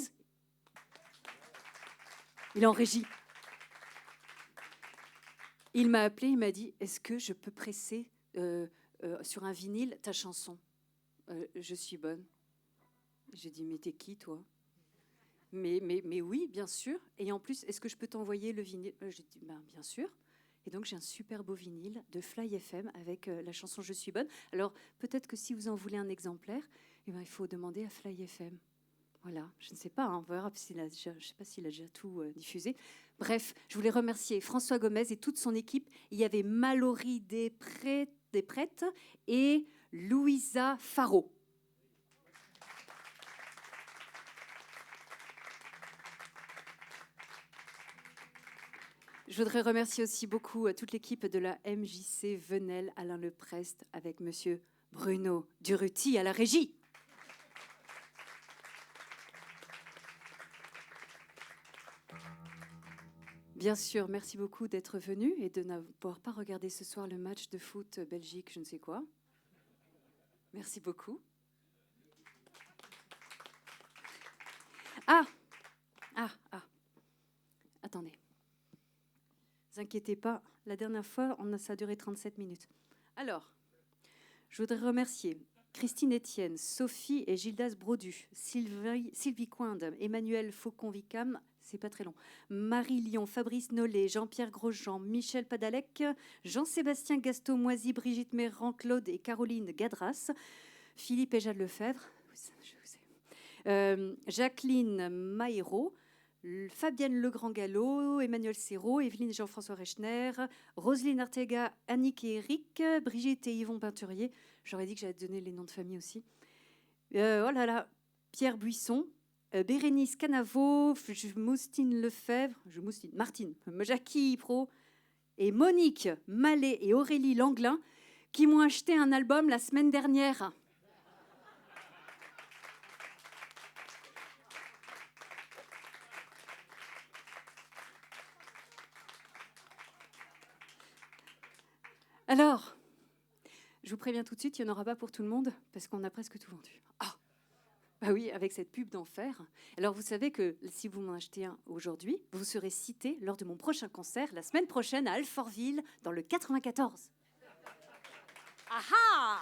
il est en régie. Il m'a appelé, il m'a dit, est-ce que je peux presser sur un vinyle ta chanson? Je suis bonne. J'ai dit, mais t'es qui, toi? mais oui, bien sûr. Et en plus, est-ce que je peux t'envoyer le vinyle? J'ai dit, ben, bien sûr. Et donc, j'ai un super beau vinyle de Fly FM avec la chanson « Je suis bonne ». Alors, peut-être que si vous en voulez un exemplaire, eh ben, il faut demander à Fly FM. Voilà, je ne sais pas, hein, on verra je ne sais pas s'il a déjà tout diffusé. Bref, je voulais remercier François Gomez et toute son équipe. Il y avait Mallory Desprêtres et Louisa Faro. Je voudrais remercier aussi beaucoup toute l'équipe de la MJC Venelle, Alain Leprest, avec monsieur Bruno Durruti à la régie. Bien sûr, merci beaucoup d'être venu et de n'avoir pas regardé ce soir le match de foot Belgique, je ne sais quoi. Merci beaucoup. Ah. Attendez. Ne vous inquiétez pas, la dernière fois, ça a duré 37 minutes. Alors, je voudrais remercier Christine Etienne, Sophie et Gildas Brodu, Sylvie Coinde, Emmanuel Faucon-Vicam, c'est pas très long, Marie Lyon, Fabrice Nollet, Jean-Pierre Grosjean, Michel Padalec, Jean-Sébastien Gasto-Moisy, Brigitte Méran, Claude et Caroline Gadras, Philippe et Jade Lefebvre, Jacqueline Maïro, Fabienne Legrand-Gallo, Emmanuel Serrault, Evelyne et Jean-François Rechner, Roselyne Artega, Annick et Eric, Brigitte et Yvon Peinturier. J'aurais dit que j'allais donner les noms de famille aussi. Pierre Buisson, Bérénice Canavo, Martine, Jackie Pro et Monique Mallet et Aurélie Langlin qui m'ont acheté un album la semaine dernière. Alors, je vous préviens tout de suite, il n'y en aura pas pour tout le monde, parce qu'on a presque tout vendu. Ah, bah oui, avec cette pub d'enfer. Alors, vous savez que si vous m'en achetez un aujourd'hui, vous serez cité lors de mon prochain concert, la semaine prochaine, à Alfortville, dans le 94. Ah.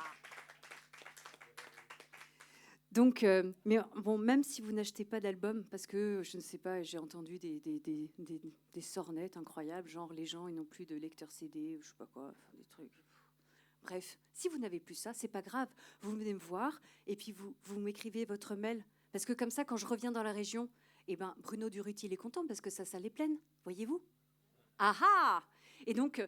Donc, mais bon, même si vous n'achetez pas d'album, parce que, je ne sais pas, j'ai entendu des sornettes incroyables, genre les gens, ils n'ont plus de lecteur CD, ou je sais pas quoi, des trucs. Bref, si vous n'avez plus ça, c'est pas grave. Vous venez me voir, et puis vous m'écrivez votre mail. Parce que comme ça, quand je reviens dans la région, eh ben, Bruno Durruti, il est content, parce que sa salle est pleine, voyez-vous. Ah. Et donc,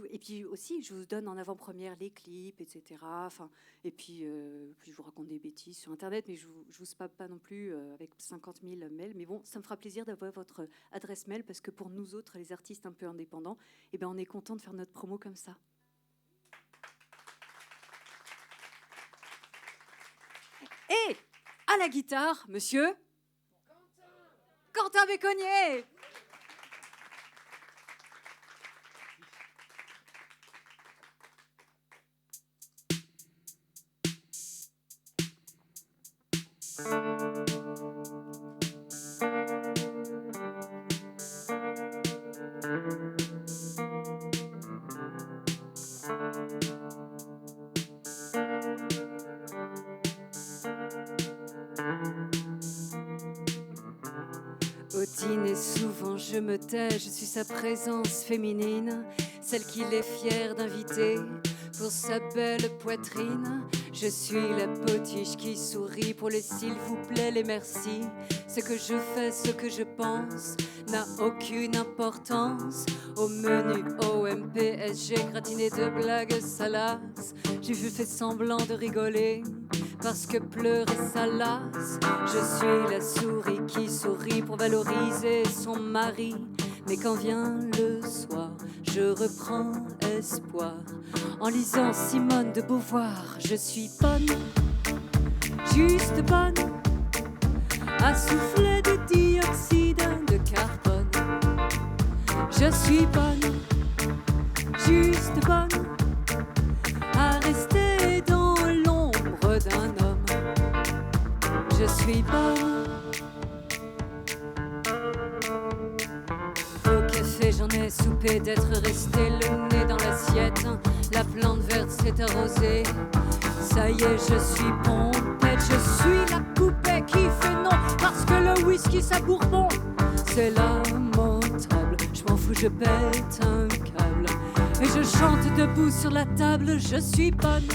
et puis aussi, je vous donne en avant-première les clips, etc. Enfin, et puis, je vous raconte des bêtises sur Internet, mais je vous spamme pas non plus avec 50 000 mails. Mais bon, ça me fera plaisir d'avoir votre adresse mail, parce que pour nous autres, les artistes un peu indépendants, eh ben, on est content de faire notre promo comme ça. Et à la guitare, monsieur Quentin Béconnier. Au dîner, souvent je me tais, je suis sa présence féminine, celle qu'il est fier d'inviter pour sa belle poitrine. Je suis la potiche qui sourit pour les s'il vous plaît, les merci. Ce que je fais, ce que je pense n'a aucune importance. Au menu OMPSG, gratiné de blagues salaces, j'ai fait semblant de rigoler parce que pleurer ça lasse. Je suis la souris qui sourit pour valoriser son mari. Mais quand vient le soir, je reprends espoir en lisant Simone de Beauvoir. Je suis bonne, juste bonne, à souffler du dioxyde de carbone. Je suis bonne, juste bonne, à rester dans l'ombre d'un homme. Je suis bonne. Au café, j'en ai soupé d'être resté le nez dans l'assiette. La plante verte s'est arrosée. Ça y est, je suis pompette. Je suis la poupée qui fait non parce que le whisky ça bourbon. C'est lamentable, je m'en fous, je pète un câble. Et je chante debout sur la table. Je suis bonne,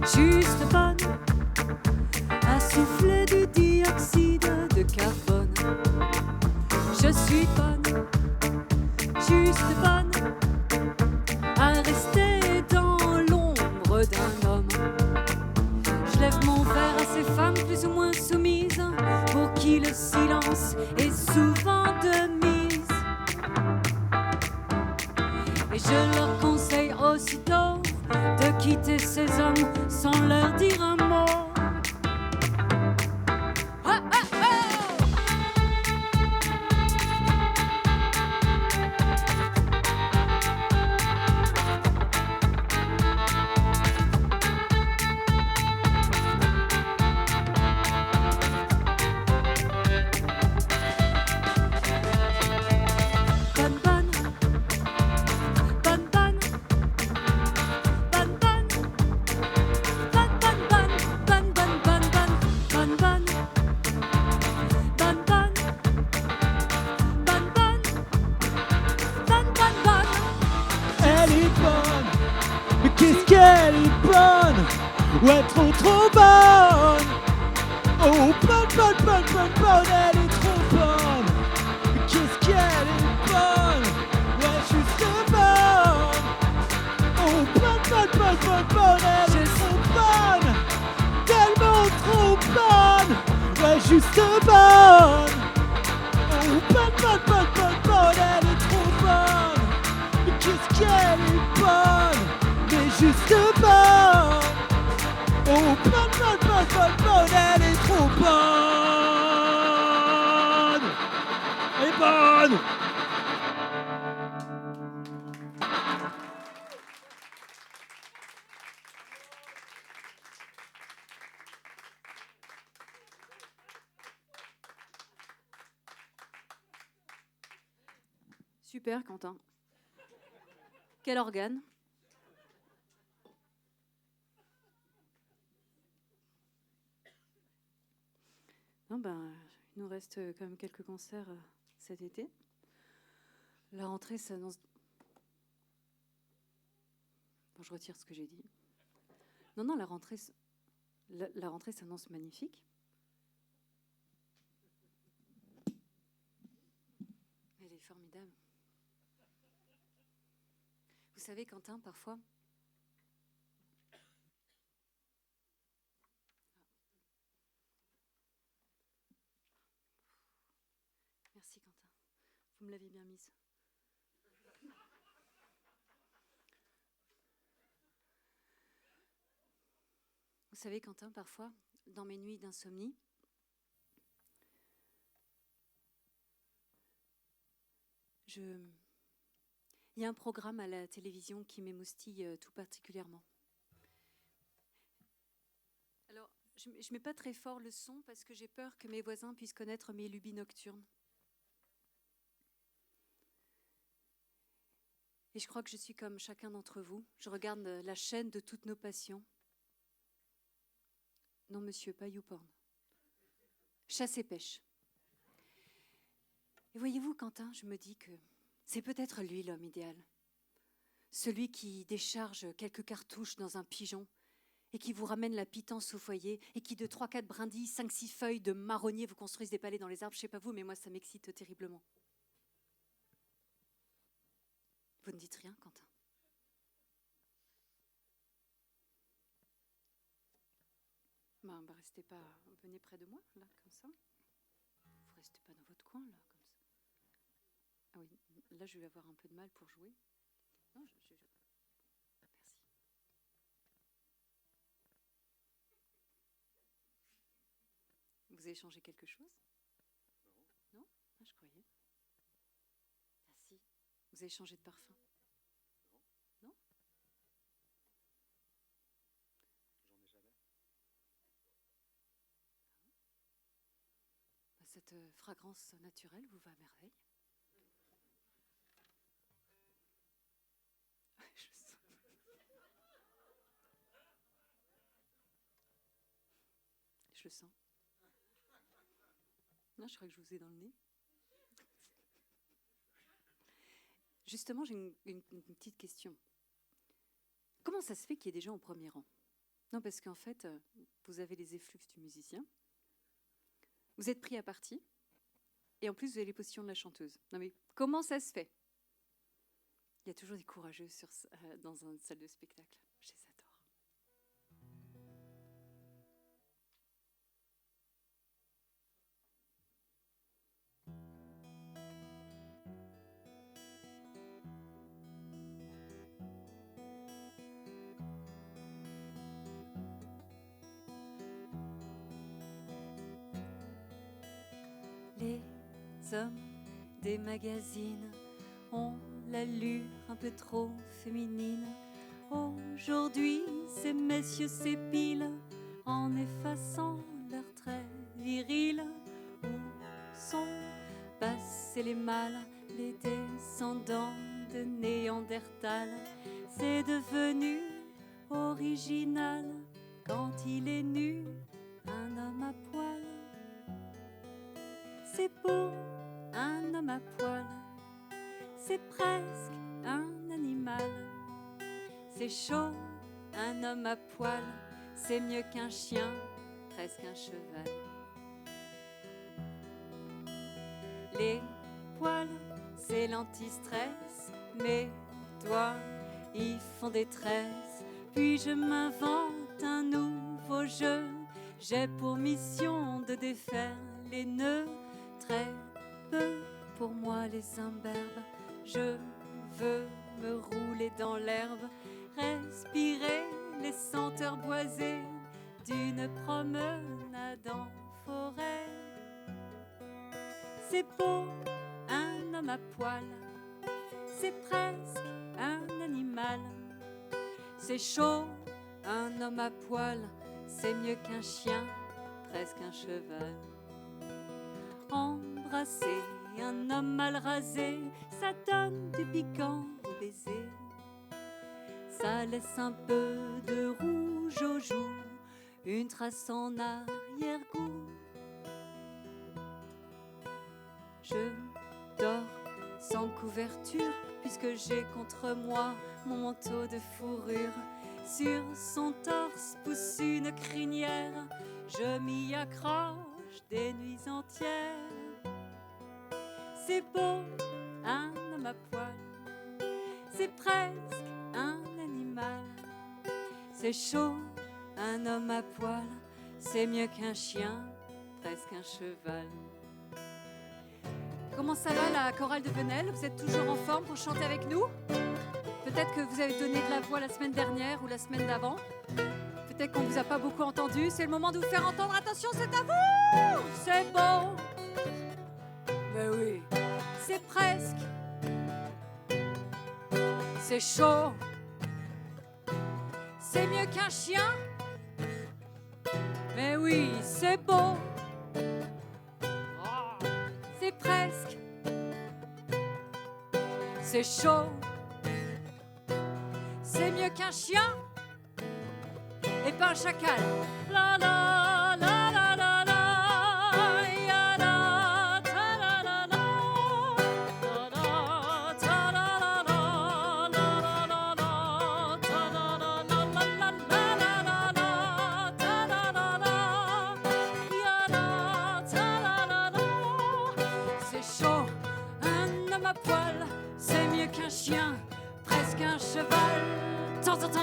juste bonne, à souffler du dioxyde de carbone. Je suis bonne, juste bonne, à rester dans l'ombre d'un homme. Je lève mon verre à ces femmes plus ou moins soumises, pour qui le silence est souvent de mise. Et je leur conseille aussitôt de quitter ces hommes sans leur dire un mot. Ah, ah, ah! Elle est bonne, mais qu'est-ce qu'elle est bonne. Ouais, trop bonne. Oh, bonne, elle est trop bonne. Mais qu'est-ce qu'elle est bonne. Ouais, juste bonne. Oh, bonne, elle est trop bonne. Tellement trop bonne. Ouais, juste bonne. Oh, bonne, elle est trop bonne. Mais qu'est-ce qu'elle est bonne, mais juste bonne. Oh, bonne, elle est trop bonne. Elle est bonne. Super, Quentin. Quel organe? Non, ben, il nous reste quand même quelques concerts cet été. La rentrée s'annonce... Bon, je retire ce que j'ai dit. Non, la rentrée s'annonce magnifique. Elle est formidable. Vous savez, Quentin, parfois... Merci, Quentin. Vous me l'avez bien mise. Vous savez, Quentin, parfois, dans mes nuits d'insomnie, il y a un programme à la télévision qui m'émoustille tout particulièrement. Alors, je ne mets pas très fort le son parce que j'ai peur que mes voisins puissent connaître mes lubies nocturnes. Et je crois que je suis comme chacun d'entre vous. Je regarde la chaîne de toutes nos passions. Non, monsieur, pas YouPorn. Chasse et pêche. Et voyez-vous, Quentin, je me dis que c'est peut-être lui l'homme idéal. Celui qui décharge quelques cartouches dans un pigeon et qui vous ramène la pitance au foyer et qui de 3-4 brindilles, 5-6 feuilles de marronnier vous construisent des palais dans les arbres. Je ne sais pas vous, mais moi, ça m'excite terriblement. Vous ne dites rien, Quentin? Ben, restez pas, venez près de moi, là, comme ça. Vous restez pas dans votre coin, là, comme ça. Ah oui, là, je vais avoir un peu de mal pour jouer. Non, merci. Vous avez changé quelque chose? Non? Ah, je croyais. Ah si, vous avez changé de parfum. Non? Cette fragrance naturelle vous va à merveille. Je le sens. Non, je crois que je vous ai dans le nez. Justement, j'ai une petite question. Comment ça se fait qu'il y ait des gens au premier rang? Non, parce qu'en fait, vous avez les effluves du musicien. Vous êtes pris à partie. Et en plus, vous avez les positions de la chanteuse. Non, mais comment ça se fait? Il y a toujours des courageux dans une salle de spectacle. Je les adore. hommes des magazines ont l'allure un peu trop féminine. Aujourd'hui, ces messieurs s'épilent en effaçant leurs traits virils. Où sont passés les mâles, les descendants de Néandertal? C'est devenu original quand il est nu, un homme à poil. C'est beau, un homme à poil. C'est presque un animal. C'est chaud, un homme à poil. C'est mieux qu'un chien, presque un cheval. Les poils, c'est l'anti-stress. Mes doigts, ils font des tresses. Puis je m'invente un nouveau jeu. J'ai pour mission de défaire les nœuds. Très peu pour moi les imberbes. Je veux me rouler dans l'herbe, respirer les senteurs boisées d'une promenade en forêt. C'est beau, un homme à poil. C'est presque un animal. C'est chaud, un homme à poil. C'est mieux qu'un chien, presque un cheval. Embrasser un homme mal rasé, ça donne du piquant au baiser. Ça laisse un peu de rouge aux joues, une trace en arrière-goût. Je dors sans couverture, puisque j'ai contre moi mon manteau de fourrure. Sur son torse pousse une crinière, je m'y accroche des nuits entières. C'est beau, un homme à poil. C'est presque un animal. C'est chaud, un homme à poil. C'est mieux qu'un chien, presque un cheval. Comment ça va la chorale de Venelle? Vous êtes toujours en forme pour chanter avec nous? Peut-être que vous avez donné de la voix la semaine dernière ou la semaine d'avant. Peut-être qu'on ne vous a pas beaucoup entendu. C'est le moment de vous faire entendre. Attention, c'est à vous! C'est beau! Mais oui, c'est presque. C'est chaud. C'est mieux qu'un chien. Mais oui, c'est beau. C'est presque. C'est chaud. C'est mieux qu'un chien et pas un chacal. La la la la la la, ya la ta la la la, la la ta la la la, la la la ta la la la la la la ta la la la, ya la ta la la la. C'est chaud, un homme à poil, c'est mieux qu'un chien, presque un cheval. Tant, tant, tant.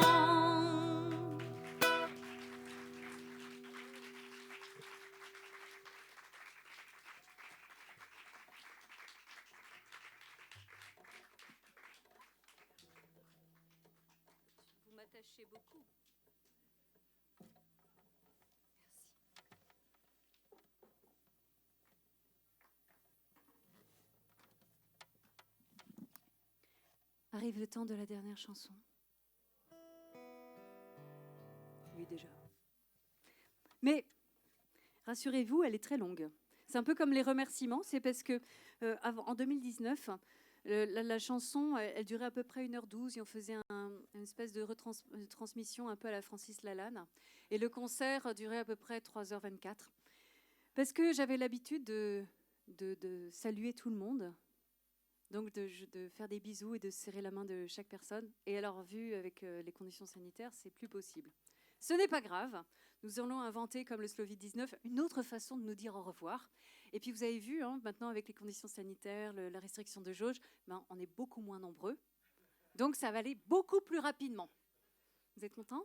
Vous m'attachez beaucoup. Merci. Arrive le temps de la dernière chanson. Oui, déjà. Mais rassurez-vous, elle est très longue. C'est un peu comme les remerciements, c'est parce que en 2019, la chanson, elle durait à peu près 1h12 et on faisait une espèce de retransmission un peu à la Francis Lalanne. Et le concert durait à peu près 3h24. Parce que j'avais l'habitude de saluer tout le monde, donc de faire des bisous et de serrer la main de chaque personne. Et alors, vu avec les conditions sanitaires, c'est plus possible. Ce n'est pas grave, nous allons inventer, comme le Slovid-19, une autre façon de nous dire au revoir. Et puis vous avez vu, maintenant avec les conditions sanitaires, la restriction de jauge, on est beaucoup moins nombreux. Donc ça va aller beaucoup plus rapidement. Vous êtes contents?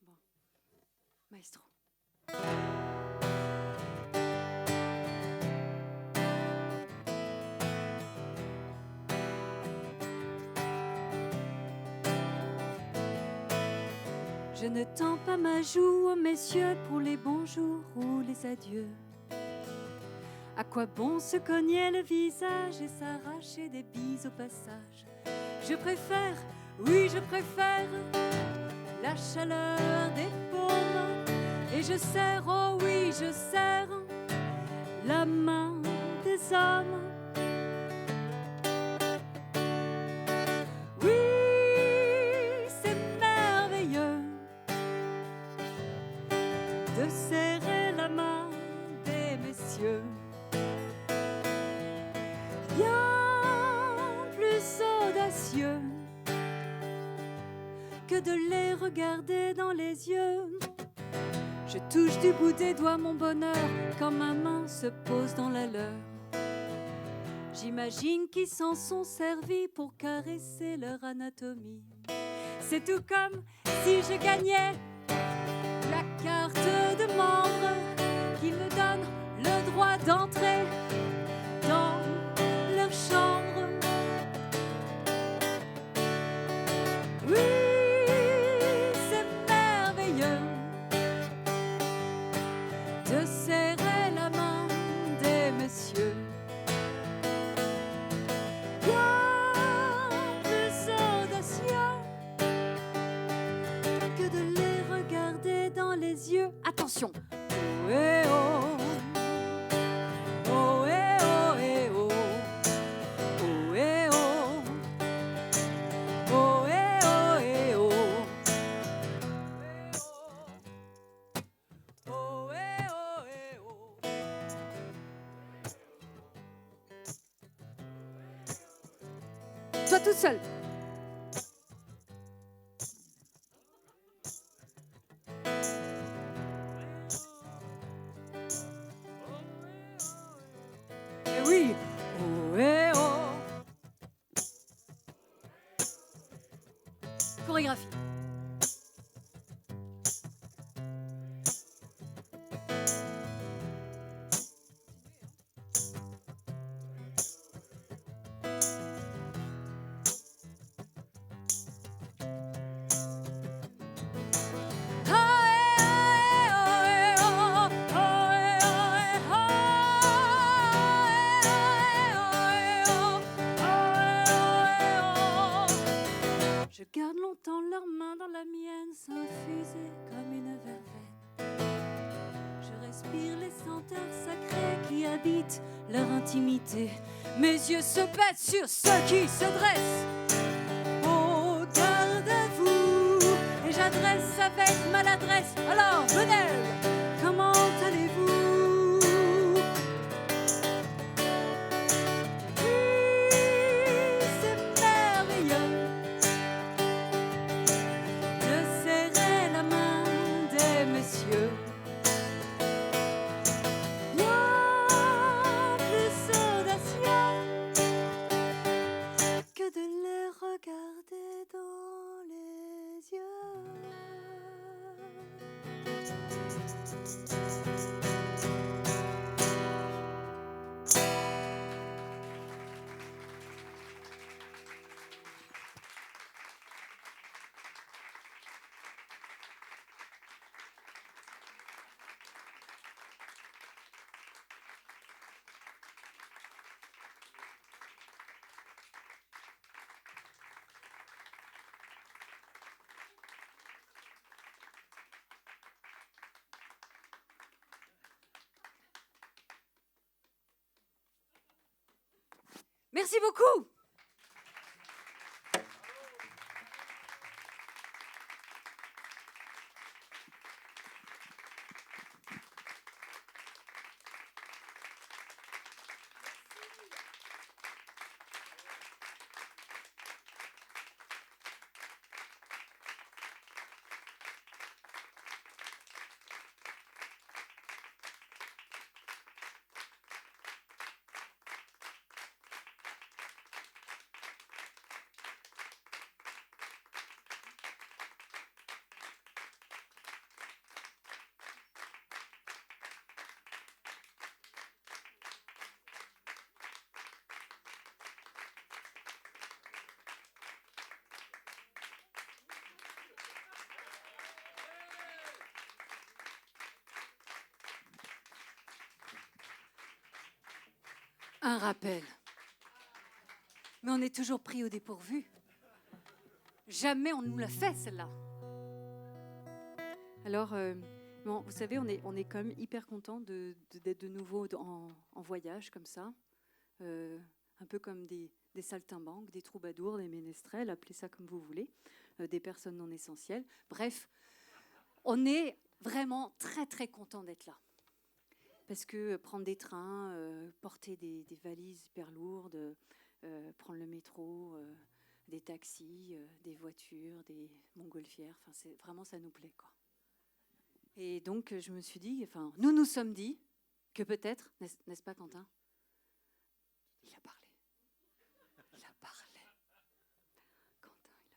Bon. Maestro. Je ne tends pas ma joue aux messieurs pour les bonjours ou les adieux. À quoi bon se cogner le visage et s'arracher des bises au passage? Je préfère, oui je préfère, la chaleur des paumes. Et je serre, oh oui je serre, la main des hommes. Oui, c'est merveilleux de serrer la main des messieurs. Bien plus audacieux que de les regarder dans les yeux. Je touche du bout des doigts mon bonheur quand ma main se pose dans la leur. J'imagine qu'ils s'en sont servis pour caresser leur anatomie. C'est tout comme si je gagnais la carte de membre qui me donne le droit d'entrer dans leur chambre. Oui, c'est merveilleux de serrer la main des messieurs. Bien plus audacieux que de les regarder dans les yeux. Attention! Oh, eh, oh. Oh, eh, oh, eh, oh. Oh, eh, oh. Oh, eh, oh, eh, oh. Oh, eh, oh, eh, oh. Toi toute seule. Eh oui. Oh, eh, oh. Chorégraphie. Je garde longtemps leurs mains dans la mienne, s'infuser comme une verveine. Je respire les senteurs sacrées qui habitent leur intimité. Mes yeux se battent sur ceux qui se dressent au garde-à-vous. Et j'adresse avec maladresse. Alors, venez, comment allez-vous? Merci beaucoup. Un rappel. Mais on est toujours pris au dépourvu. Jamais on nous l'a fait, celle-là. Alors, bon, vous savez, on est quand même hyper content d'être de nouveau en voyage comme ça. Un peu comme des saltimbanques, des troubadours, des ménestrels, appelez ça comme vous voulez, des personnes non essentielles. Bref, on est vraiment très, très content d'être là. Parce que prendre des trains, porter des valises hyper lourdes, prendre le métro, des taxis, des voitures, des montgolfières, enfin, vraiment, ça nous plaît, quoi. Et donc, je me suis dit, enfin, nous sommes dit que peut-être, n'est-ce pas, Quentin ? Il a parlé. Il a parlé. Quentin, il a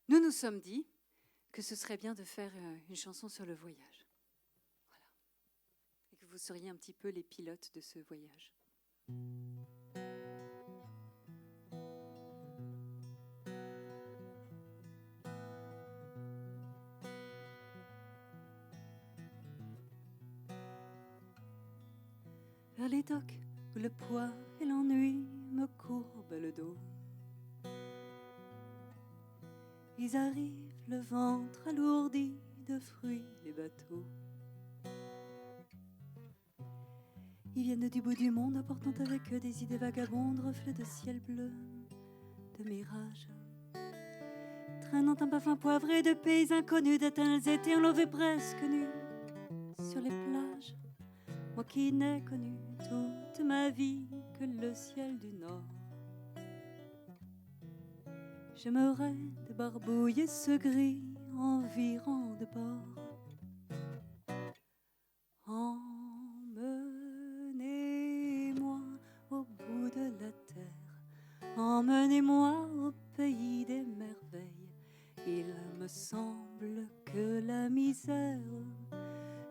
parlé. Nous sommes dit que ce serait bien de faire une chanson sur le voyage. Voilà. Et que vous seriez un petit peu les pilotes de ce voyage. Vers les docks où le poids et l'ennui me courbent le dos. Ils arrivent, le ventre alourdi de fruits, les bateaux. Ils viennent du bout du monde, apportant avec eux des idées vagabondes, reflets de ciel bleu, de mirages. Traînant un parfum poivré de pays inconnus, d'éternels étés enlevés presque nus sur les plages. Moi qui n'ai connu toute ma vie que le ciel du Nord. J'aimerais débarbouiller ce gris environ de bord. Emmenez-moi au bout de la terre, emmenez-moi au pays des merveilles. Il me semble que la misère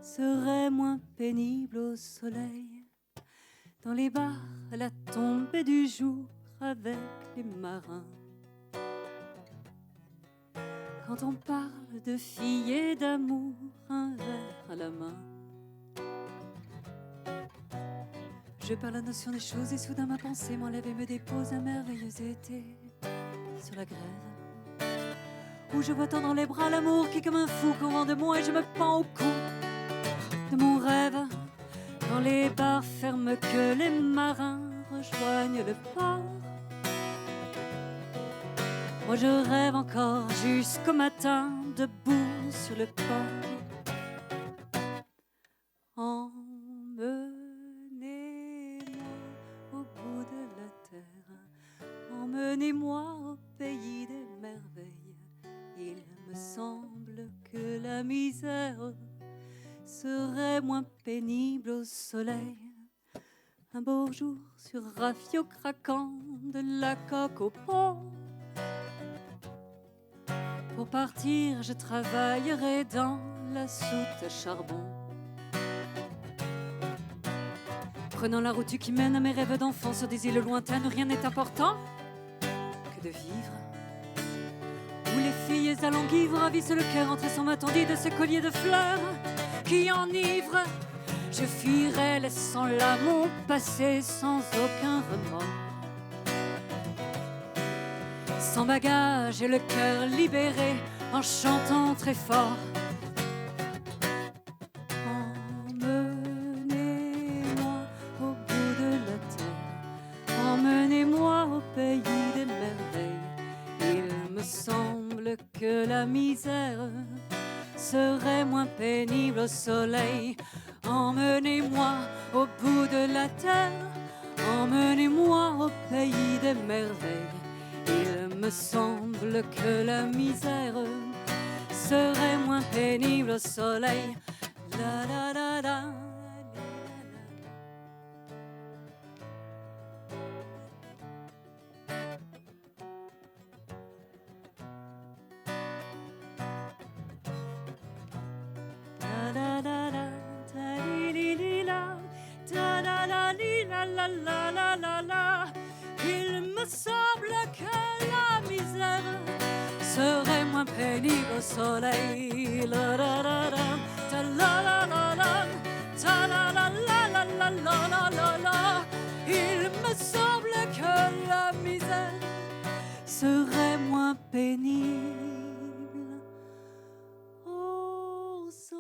serait moins pénible au soleil. Dans les bars à la tombée du jour avec les marins. Quand on parle de filles et d'amour, un verre à la main. Je perds la notion des choses et soudain ma pensée m'enlève et me dépose un merveilleux été sur la grève. Où je vois tant dans les bras l'amour qui comme un fou commande de moi et je me pends au cou de mon rêve. Dans les bars fermes que les marins rejoignent le port. Moi je rêve encore jusqu'au matin, debout sur le port. Emmenez-moi au bout de la terre, emmenez-moi au pays des merveilles. Il me semble que la misère serait moins pénible au soleil. Un beau jour sur Raffio craquant de la coque au pont. Pour partir, je travaillerai dans la soute à charbon. Prenant la route qui mène à mes rêves d'enfant sur des îles lointaines, rien n'est important que de vivre. Où les filles alanguives ravissent le cœur en tressant ma tendue de ce collier de fleurs qui enivre. Je fuirai laissant là mon passé sans aucun remords. Sans bagage et le cœur libéré en chantant très fort. Emmenez-moi au bout de la terre, emmenez-moi au pays des merveilles. Il me semble que la misère serait moins pénible au soleil. Emmenez-moi au bout de la terre, emmenez-moi au pays des merveilles. Il me semble que la misère serait moins pénible au soleil. La la la la. Il me semble que la misère serait moins pénible au soleil. La la la la, ta la la la la, ta la la la la la la la la la. Il me semble que la misère serait moins pénible au soleil.